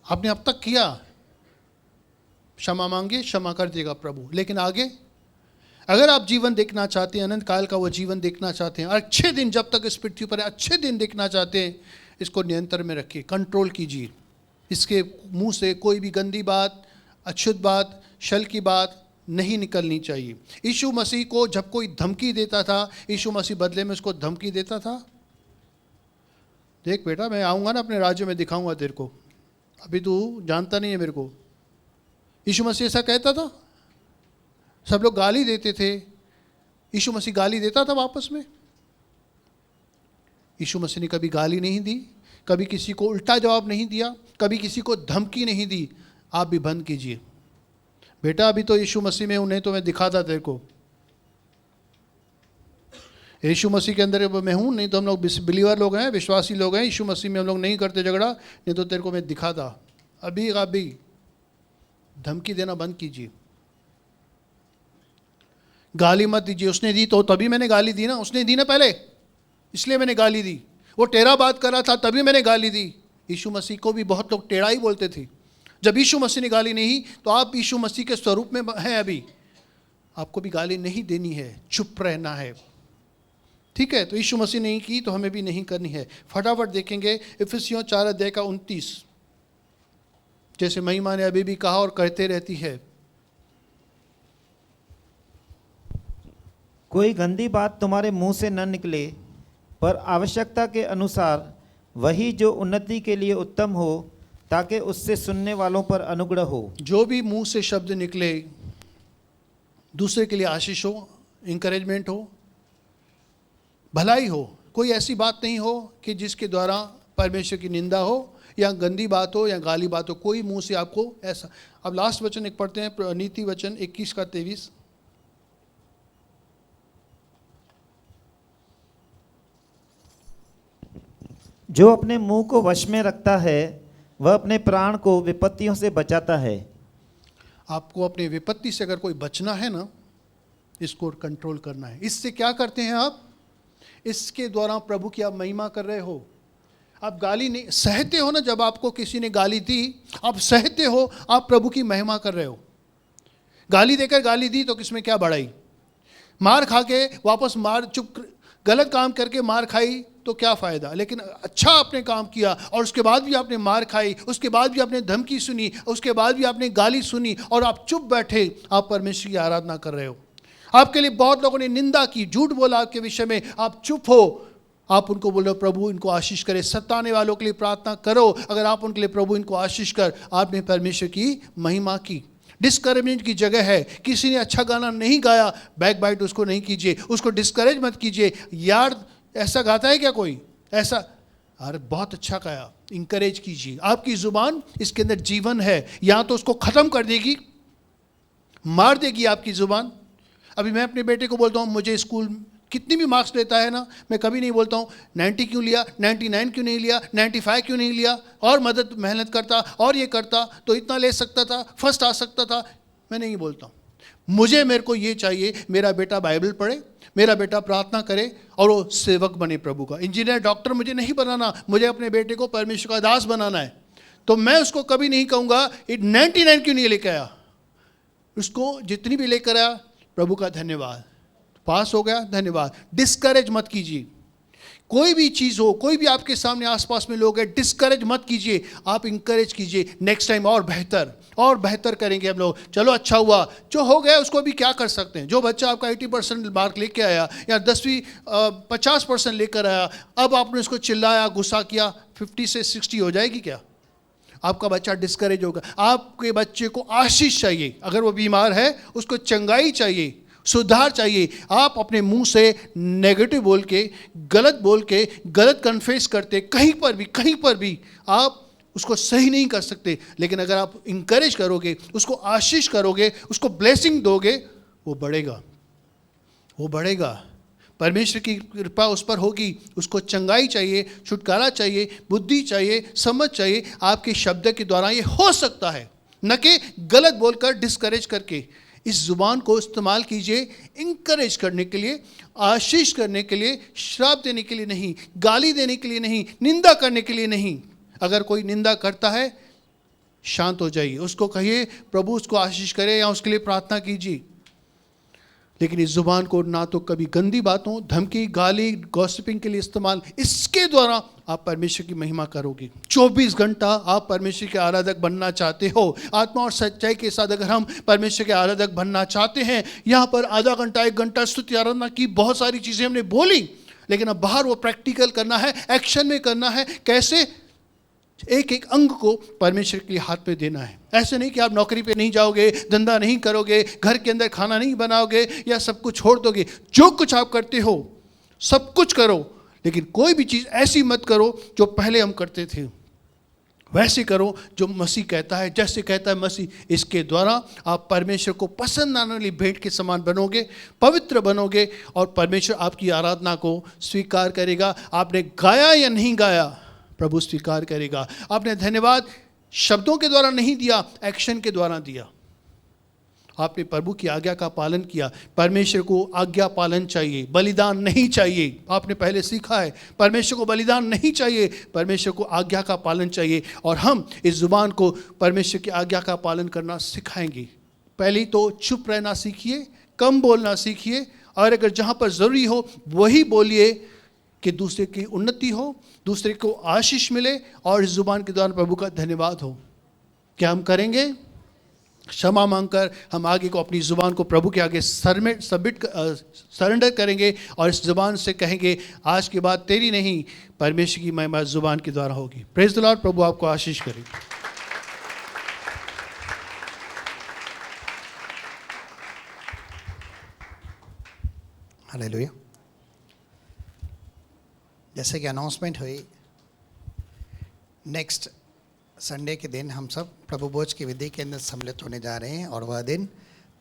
आपने अब तक किया, क्षमा मांगे, क्षमा कर देगा प्रभु। लेकिन आगे अगर आप जीवन देखना चाहते हैं, अनंत काल का वो जीवन देखना चाहते हैं, अच्छे दिन जब तक इस पृथ्वी पर अच्छे दिन देखना चाहते हैं, इसको नियंत्रण में रखिए, कंट्रोल कीजिए, इसके मुंह से कोई भी गंदी बात, अशुद्ध बात, छल की बात नहीं निकलनी चाहिए। यीशु मसीह को जब कोई धमकी देता था, यीशु मसीह बदले में उसको धमकी देता था, देख बेटा मैं आऊँगा ना अपने राज्य में, दिखाऊंगा तेरे को, अभी तू जानता नहीं है मेरे को। यीशु मसीह ऐसा कहता था। सब लोग गाली देते थे, यीशु मसीह गाली देता था वापस में? यीशु मसीह ने कभी गाली नहीं दी, कभी किसी को उल्टा जवाब नहीं दिया, कभी किसी को धमकी नहीं दी। आप भी बंद कीजिए बेटा, अभी तो यीशु मसीह में उन्हें तो मैं दिखाता तेरे को, यीशु मसीह के अंदर मैं हूँ, नहीं तो हम लोग बिलीवर लोग हैं, विश्वासी लोग हैं, यीशु मसीह में हम लोग नहीं करते झगड़ा, नहीं तो तेरे को मैं दिखाता। अभी आप भी धमकी देना बंद कीजिए, गाली मत दीजिए। उसने दी तो तभी मैंने गाली दी ना, उसने दी ना पहले, इसलिए मैंने गाली दी। वो टेढ़ा बात कर रहा था तभी मैंने गाली दी। यीशु मसीह को भी बहुत लोग टेढ़ा ही बोलते थे। जब यीशु मसीह ने गाली नहीं, तो आप यीशु मसीह के स्वरूप में हैं, अभी आपको भी गाली नहीं देनी है, चुप रहना है, ठीक है? तो यीशु मसीह नहीं की तो हमें भी नहीं करनी है। फटाफट देखेंगे इफिसियों 4 अध्याय का 29, जैसे महिमा ने अभी भी कहा और कहते रहती है। कोई गंदी बात तुम्हारे मुंह से न निकले, पर आवश्यकता के अनुसार वही जो उन्नति के लिए उत्तम हो, ताकि उससे सुनने वालों पर अनुग्रह हो। जो भी मुंह से शब्द निकले दूसरे के लिए आशीष हो, इंकरेजमेंट हो, भलाई हो, कोई ऐसी बात नहीं हो कि जिसके द्वारा परमेश्वर की निंदा हो या गंदी बात हो या गाली बात हो, कोई मुंह से आपको ऐसा। अब लास्ट वचन एक पढ़ते हैं, नीति वचन 21 का 23। जो अपने मुंह को वश में रखता है वह अपने प्राण को विपत्तियों से बचाता है। आपको अपने विपत्ति से अगर कोई बचना है ना, इसको कंट्रोल करना है। इससे क्या करते हैं आप? इसके द्वारा प्रभु की आप महिमा कर रहे हो। आप गाली नहीं सहते हो ना, जब आपको किसी ने गाली दी आप सहते हो, आप प्रभु की महिमा कर रहे हो। गाली देकर गाली दी तो किसमें क्या बढ़ाई? मार खा के वापस मार, चुप गलत काम करके मार खाई तो क्या फ़ायदा? लेकिन अच्छा आपने काम किया और उसके बाद भी आपने मार खाई, उसके बाद भी आपने धमकी सुनी, उसके बाद भी आपने गाली सुनी और आप चुप बैठे, आप परमेश्वर की आराधना कर रहे हो। आपके लिए बहुत लोगों ने निंदा की, झूठ बोला आपके विषय में, आप चुप हो। आप उनको बोलो प्रभु इनको आशीष करे। सताने वालों के लिए प्रार्थना करो, अगर आप उनके लिए प्रभु इनको आशीष कर, आपने परमेश्वर की महिमा की। डिस्करेजमेंट की जगह है। किसी ने अच्छा गाना नहीं गाया, बैक बाइट उसको नहीं कीजिए, उसको डिस्करेज मत कीजिए। यार ऐसा गाता है क्या कोई? ऐसा अरे बहुत अच्छा गाया, इंकरेज कीजिए। आपकी ज़ुबान इसके अंदर जीवन है, या तो उसको ख़त्म कर देगी, मार देगी आपकी ज़ुबान। अभी मैं अपने बेटे को बोलता हूँ, मुझे स्कूल कितनी भी मार्क्स लेता है ना, मैं कभी नहीं बोलता हूँ 90 क्यों लिया, 99 क्यों नहीं लिया, 95 क्यों नहीं लिया, और मेहनत करता और ये करता तो इतना ले सकता था, फर्स्ट आ सकता था। मैं नहीं बोलता हूँ। मेरे को ये चाहिए, मेरा बेटा बाइबल पढ़े, मेरा बेटा प्रार्थना करे और वो सेवक बने प्रभु का। इंजीनियर डॉक्टर मुझे नहीं बनाना, मुझे अपने बेटे को परमेश्वर का दास बनाना है। तो मैं उसको कभी नहीं कहूँगा 99 क्यों नहीं लेकर आया, उसको जितनी भी लेकर आया प्रभु का धन्यवाद, पास हो गया धन्यवाद। डिस्करेज मत कीजिए। कोई भी चीज़ हो, कोई भी आपके सामने आसपास में लोग हैं, डिस्करेज मत कीजिए, आप इंकरेज कीजिए। नेक्स्ट टाइम और बेहतर करेंगे हम लोग। चलो अच्छा हुआ, जो हो गया उसको भी क्या कर सकते हैं। जो बच्चा आपका 80% मार्क लेके आया या 10वीं 50% लेकर आया, अब आपने उसको चिल्लाया, गुस्सा किया, 50 से 60 हो जाएगी क्या? आपका बच्चा डिस्करेज होगा। आपके बच्चे को आशीष चाहिए, अगर वो बीमार है उसको चंगाई चाहिए, सुधार चाहिए। आप अपने मुंह से नेगेटिव बोल के, गलत कन्फेस करते कहीं पर भी आप उसको सही नहीं कर सकते। लेकिन अगर आप इंकरेज करोगे, उसको आशीष करोगे, उसको ब्लेसिंग दोगे, वो बढ़ेगा। परमेश्वर की कृपा उस पर होगी। उसको चंगाई चाहिए, छुटकारा चाहिए, बुद्धि चाहिए, समझ चाहिए। आपके शब्द के द्वारा ये हो सकता है, न कि गलत बोलकर, डिस्करेज करके। इस जुबान को इस्तेमाल कीजिए इंकरेज करने के लिए, आशीष करने के लिए, श्राप देने के लिए नहीं, गाली देने के लिए नहीं, निंदा करने के लिए नहीं। अगर कोई निंदा करता है, शांत हो जाइए, उसको कहिए प्रभु उसको आशीष करे या उसके लिए प्रार्थना कीजिए। लेकिन इस जुबान को ना तो कभी गंदी बातों, धमकी, गाली, गॉसिपिंग के लिए इस्तेमाल, इसके द्वारा आप परमेश्वर की महिमा करोगे। 24 घंटा आप परमेश्वर के आराधक बनना चाहते हो, आत्मा और सच्चाई के साथ अगर हम परमेश्वर के आराधक बनना चाहते हैं, यहाँ पर आधा घंटा 1 घंटा स्तुति आराधना की, बहुत सारी चीज़ें हमने बोली, लेकिन अब बाहर वो प्रैक्टिकल करना है, एक्शन में करना है। कैसे? एक एक अंग को परमेश्वर के हाथ में देना है। ऐसे नहीं कि आप नौकरी पे नहीं जाओगे, धंधा नहीं करोगे, घर के अंदर खाना नहीं बनाओगे या सब कुछ छोड़ दोगे। जो कुछ आप करते हो सब कुछ करो, लेकिन कोई भी चीज़ ऐसी मत करो जो पहले हम करते थे। वैसे करो जो मसीह कहता है, जैसे कहता है मसीह। इसके द्वारा आप परमेश्वर को पसंद आने वाली भेंट के समान बनोगे, पवित्र बनोगे, और परमेश्वर आपकी आराधना को स्वीकार करेगा। आपने गाया या नहीं गाया, प्रभु स्वीकार करेगा। आपने धन्यवाद शब्दों के द्वारा नहीं दिया, एक्शन के द्वारा दिया। आपने प्रभु की आज्ञा का पालन किया। परमेश्वर को आज्ञा पालन चाहिए, बलिदान नहीं चाहिए। आपने पहले सीखा है, परमेश्वर को बलिदान नहीं चाहिए, परमेश्वर को आज्ञा का पालन चाहिए। और हम इस जुबान को परमेश्वर की आज्ञा का पालन करना सिखाएंगे। पहले तो चुप रहना सीखिए, कम बोलना सीखिए, और अगर जहाँ पर ज़रूरी हो वही बोलिए कि दूसरे की उन्नति हो, दूसरे को आशीष मिले, और इस जुबान के द्वारा प्रभु का धन्यवाद हो। क्या हम करेंगे? क्षमा मांगकर हम आगे को अपनी ज़ुबान को प्रभु के आगे सरेंडर करेंगे, और इस ज़ुबान से कहेंगे आज के बाद तेरी नहीं, परमेश्वर की महिमा ज़ुबान के द्वारा होगी। Praise the Lord. प्रभु आपको आशीष करे। हालेलुया। जैसे कि अनाउंसमेंट हुई, नेक्स्ट संडे के दिन हम सब प्रभु भोज की विधि के अंदर सम्मिलित होने जा रहे हैं, और वह दिन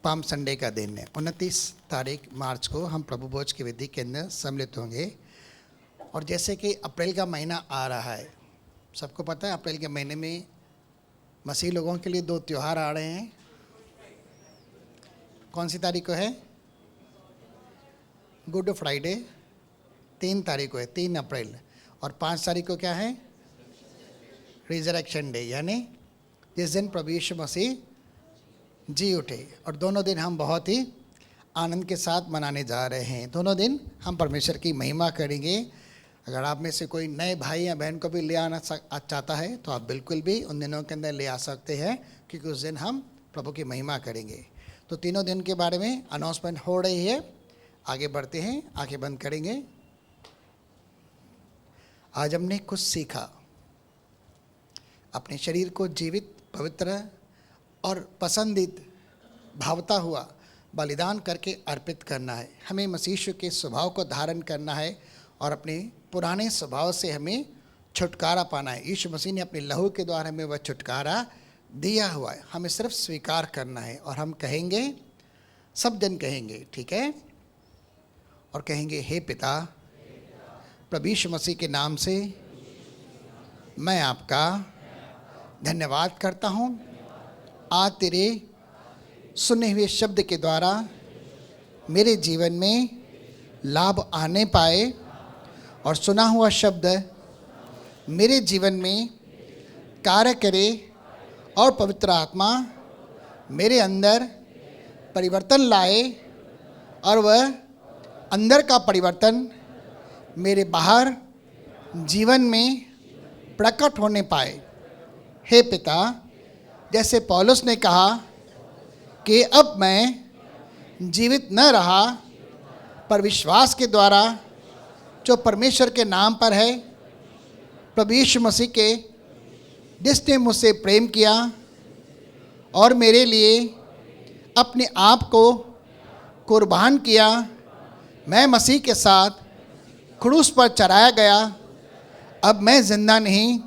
पाम संडे का दिन है। 29 तारीख मार्च को हम प्रभु भोज की विधि के अंदर सम्मिलित होंगे। और जैसे कि अप्रैल का महीना आ रहा है, सबको पता है अप्रैल के महीने में मसीह लोगों के लिए 2 त्यौहार आ रहे हैं। कौन सी तारीख को है? गुड फ्राइडे 3 तारीख को है, 3 अप्रैल। और 5 तारीख को क्या है? रिजरेक्शन डे, यानी जिस दिन प्रभु यीशु मसीह जी उठे। और दोनों दिन हम बहुत ही आनंद के साथ मनाने जा रहे हैं। दोनों दिन हम परमेश्वर की महिमा करेंगे। अगर आप में से कोई नए भाई या बहन को भी ले आना चाहता है तो आप बिल्कुल भी उन दिनों के अंदर ले आ सकते हैं, क्योंकि उस दिन हम प्रभु की महिमा करेंगे। तो तीनों दिन के बारे में अनाउंसमेंट हो रही है। आगे बढ़ते हैं, आंखें बंद करेंगे। आज हमने कुछ सीखा। अपने शरीर को जीवित, पवित्र और पसंदीद भावता हुआ बलिदान करके अर्पित करना है। हमें मसीह यीशु के स्वभाव को धारण करना है और अपने पुराने स्वभाव से हमें छुटकारा पाना है। यीशु मसीह ने अपने लहू के द्वारा हमें वह छुटकारा दिया हुआ है। हमें सिर्फ स्वीकार करना है, और हम कहेंगे, सब दिन कहेंगे, ठीक है? और कहेंगे, हे पिता, प्रभु यीशु मसीह के नाम से मैं आपका धन्यवाद करता हूँ। आज तेरे सुने हुए शब्द के द्वारा मेरे जीवन में लाभ आने पाए, और सुना हुआ शब्द मेरे जीवन में कार्य करे, और पवित्र आत्मा मेरे अंदर परिवर्तन लाए, और वह अंदर का परिवर्तन मेरे बाहर जीवन में प्रकट होने पाए। हे पिता, जैसे पौलुस ने कहा कि अब मैं जीवित न रहा, पर विश्वास के द्वारा जो परमेश्वर के नाम पर है, प्रभु यीशु मसीह के, जिसने मुझसे प्रेम किया और मेरे लिए अपने आप को कुर्बान किया, मैं मसीह के साथ क्रूस पर चढ़ाया गया। अब मैं जिंदा नहीं,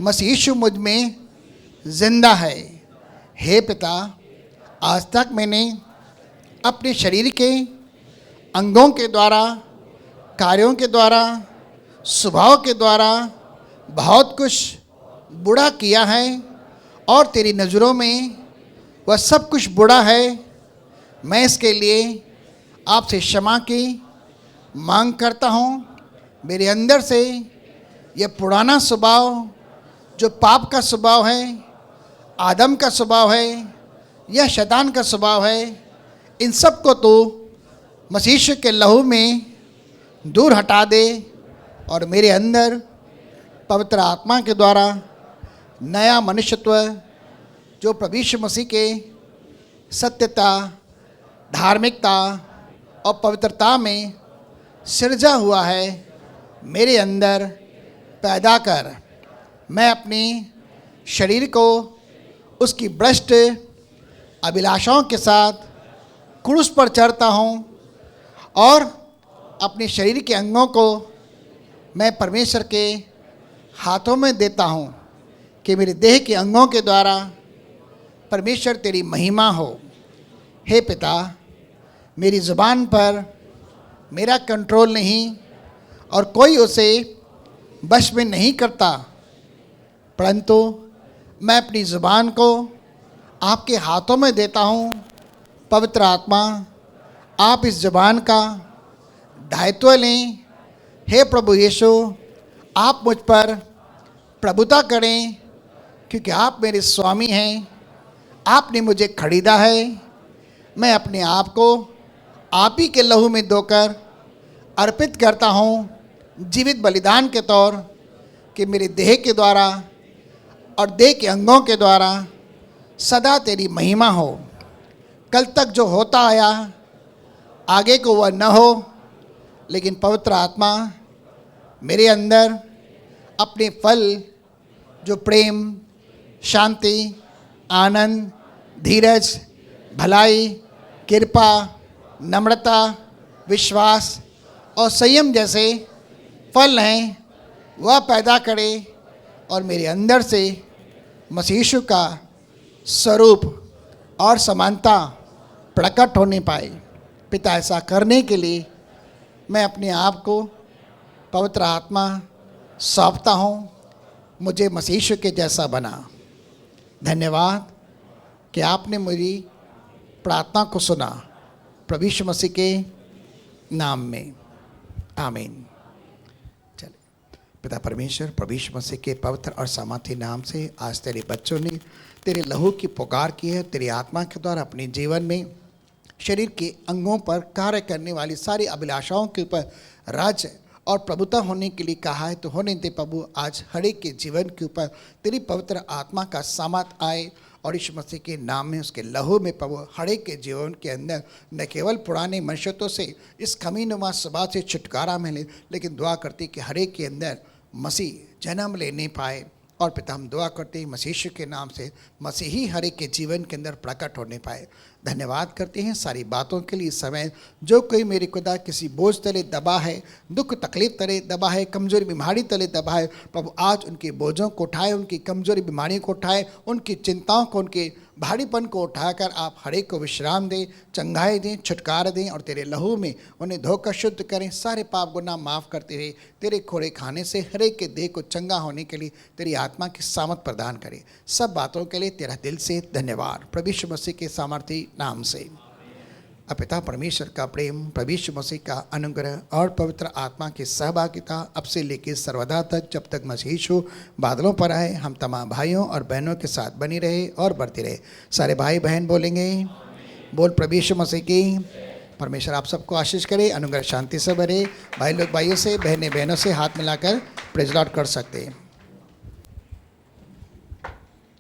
मसीह यीशु मुझ में जिंदा है। हे पिता, आज तक मैंने अपने शरीर के अंगों के द्वारा, कार्यों के द्वारा, स्वभाव के द्वारा बहुत कुछ बुरा किया है, और तेरी नज़रों में वह सब कुछ बुरा है। मैं इसके लिए आपसे क्षमा की मांग करता हूँ। मेरे अंदर से यह पुराना स्वभाव, जो पाप का स्वभाव है, आदम का स्वभाव है, यह शैतान का स्वभाव है, इन सब को तू मसीह यीशु के लहू में दूर हटा दे और मेरे अंदर पवित्र आत्मा के द्वारा नया मनुष्यत्व जो प्रभु यीशु मसीह के सत्यता, धार्मिकता और पवित्रता में सिरजा हुआ है, मेरे अंदर पैदा कर। मैं अपने शरीर को उसकी भ्रष्ट अभिलाषाओं के साथ क्रूस पर चढ़ता हूँ और अपने शरीर के अंगों को मैं परमेश्वर के हाथों में देता हूँ कि मेरे देह के अंगों के द्वारा परमेश्वर तेरी महिमा हो। हे पिता, मेरी ज़ुबान पर मेरा कंट्रोल नहीं और कोई उसे वश में नहीं करता, परंतु मैं अपनी ज़ुबान को आपके हाथों में देता हूँ। पवित्र आत्मा, आप इस ज़ुबान का दायित्व लें। हे प्रभु यीशु, आप मुझ पर प्रभुता करें, क्योंकि आप मेरे स्वामी हैं। आपने मुझे खरीदा है। मैं अपने आप को आप ही के लहू में धोकर अर्पित करता हूँ, जीवित बलिदान के तौर, कि मेरे देह के द्वारा और देह के अंगों के द्वारा सदा तेरी महिमा हो। कल तक जो होता आया आगे को वह न हो, लेकिन पवित्र आत्मा मेरे अंदर अपने फल जो प्रेम, शांति, आनंद, धीरज, भलाई, कृपा, नम्रता, विश्वास और संयम जैसे फल हैं, वह पैदा करे और मेरे अंदर से मसीह यीशु का स्वरूप और समानता प्रकट होने पाए। पिता, ऐसा करने के लिए मैं अपने आप को पवित्र आत्मा सौंपता हूँ। मुझे मसीह यीशु के जैसा बना। धन्यवाद कि आपने मेरी प्रार्थना को सुना। प्रभु यीशु मसीह के नाम में आमीन। चलिए, पिता परमेश्वर, प्रभु यीशु मसीह के पवित्र और सामर्थी नाम से आज तेरे बच्चों ने तेरे लहू की पुकार की है। तेरी आत्मा के द्वारा अपने जीवन में शरीर के अंगों पर कार्य करने वाली सारी अभिलाषाओं के ऊपर राज्य और प्रभुता होने के लिए कहा है। तो होने दे प्रभु, आज हर एक के जीवन के ऊपर तेरी पवित्र आत्मा का सामर्थ आए और यीशु मसीह के नाम में उसके लहू में प्रभु हर एक के जीवन के अंदर न केवल पुराने मनुष्यत्व से इस कमीनुमा स्वभाव से छुटकारा मिले, लेकिन दुआ करती कि हर एक के अंदर मसीह जन्म लेने पाए। और पिता, हम दुआ करते हैं मसीह यीशु के नाम से मसीही हर एक के जीवन के अंदर प्रकट होने पाए। धन्यवाद करते हैं सारी बातों के लिए। इस समय जो कोई मेरे खुदा किसी बोझ तले दबा है, दुख तकलीफ तले दबा है, कमजोरी बीमारी तले दबा है, प्रभु आज उनके बोझों को उठाए, उनकी कमजोरी बीमारियों को उठाए, उनकी चिंताओं को, उनके भारीपन को उठाकर आप हर एक को विश्राम दें, चंगाई दें, छुटकारा दें और तेरे लहू में उन्हें धोकर शुद्ध करें। सारे पाप गुनाह माफ़ करते हुए तेरे खोरे खाने से हर एक के देह को चंगा होने के लिए तेरी आत्मा की सामर्थ प्रदान करें। सब बातों के लिए तेरा दिल से धन्यवाद, प्रभु यीशु मसीह के सामर्थी नाम से। अब पिता परमेश्वर का प्रेम, प्रभु यीशु मसीह का अनुग्रह और पवित्र आत्मा की सहभागिता अब से लेकर सर्वदा तक, जब तक मसीह यीशु बादलों पर आए, हम तमाम भाइयों और बहनों के साथ बनी रहे और बढ़ती रहे। सारे भाई बहन बोलेंगे, बोल प्रभु यीशु मसीह की। परमेश्वर आप सबको आशीष करे, अनुग्रह शांति से भरे। भाई लोग भाइयों से, बहनें बहनों से हाथ मिलाकर प्रेज़ लॉर्ड कर सकते हैं।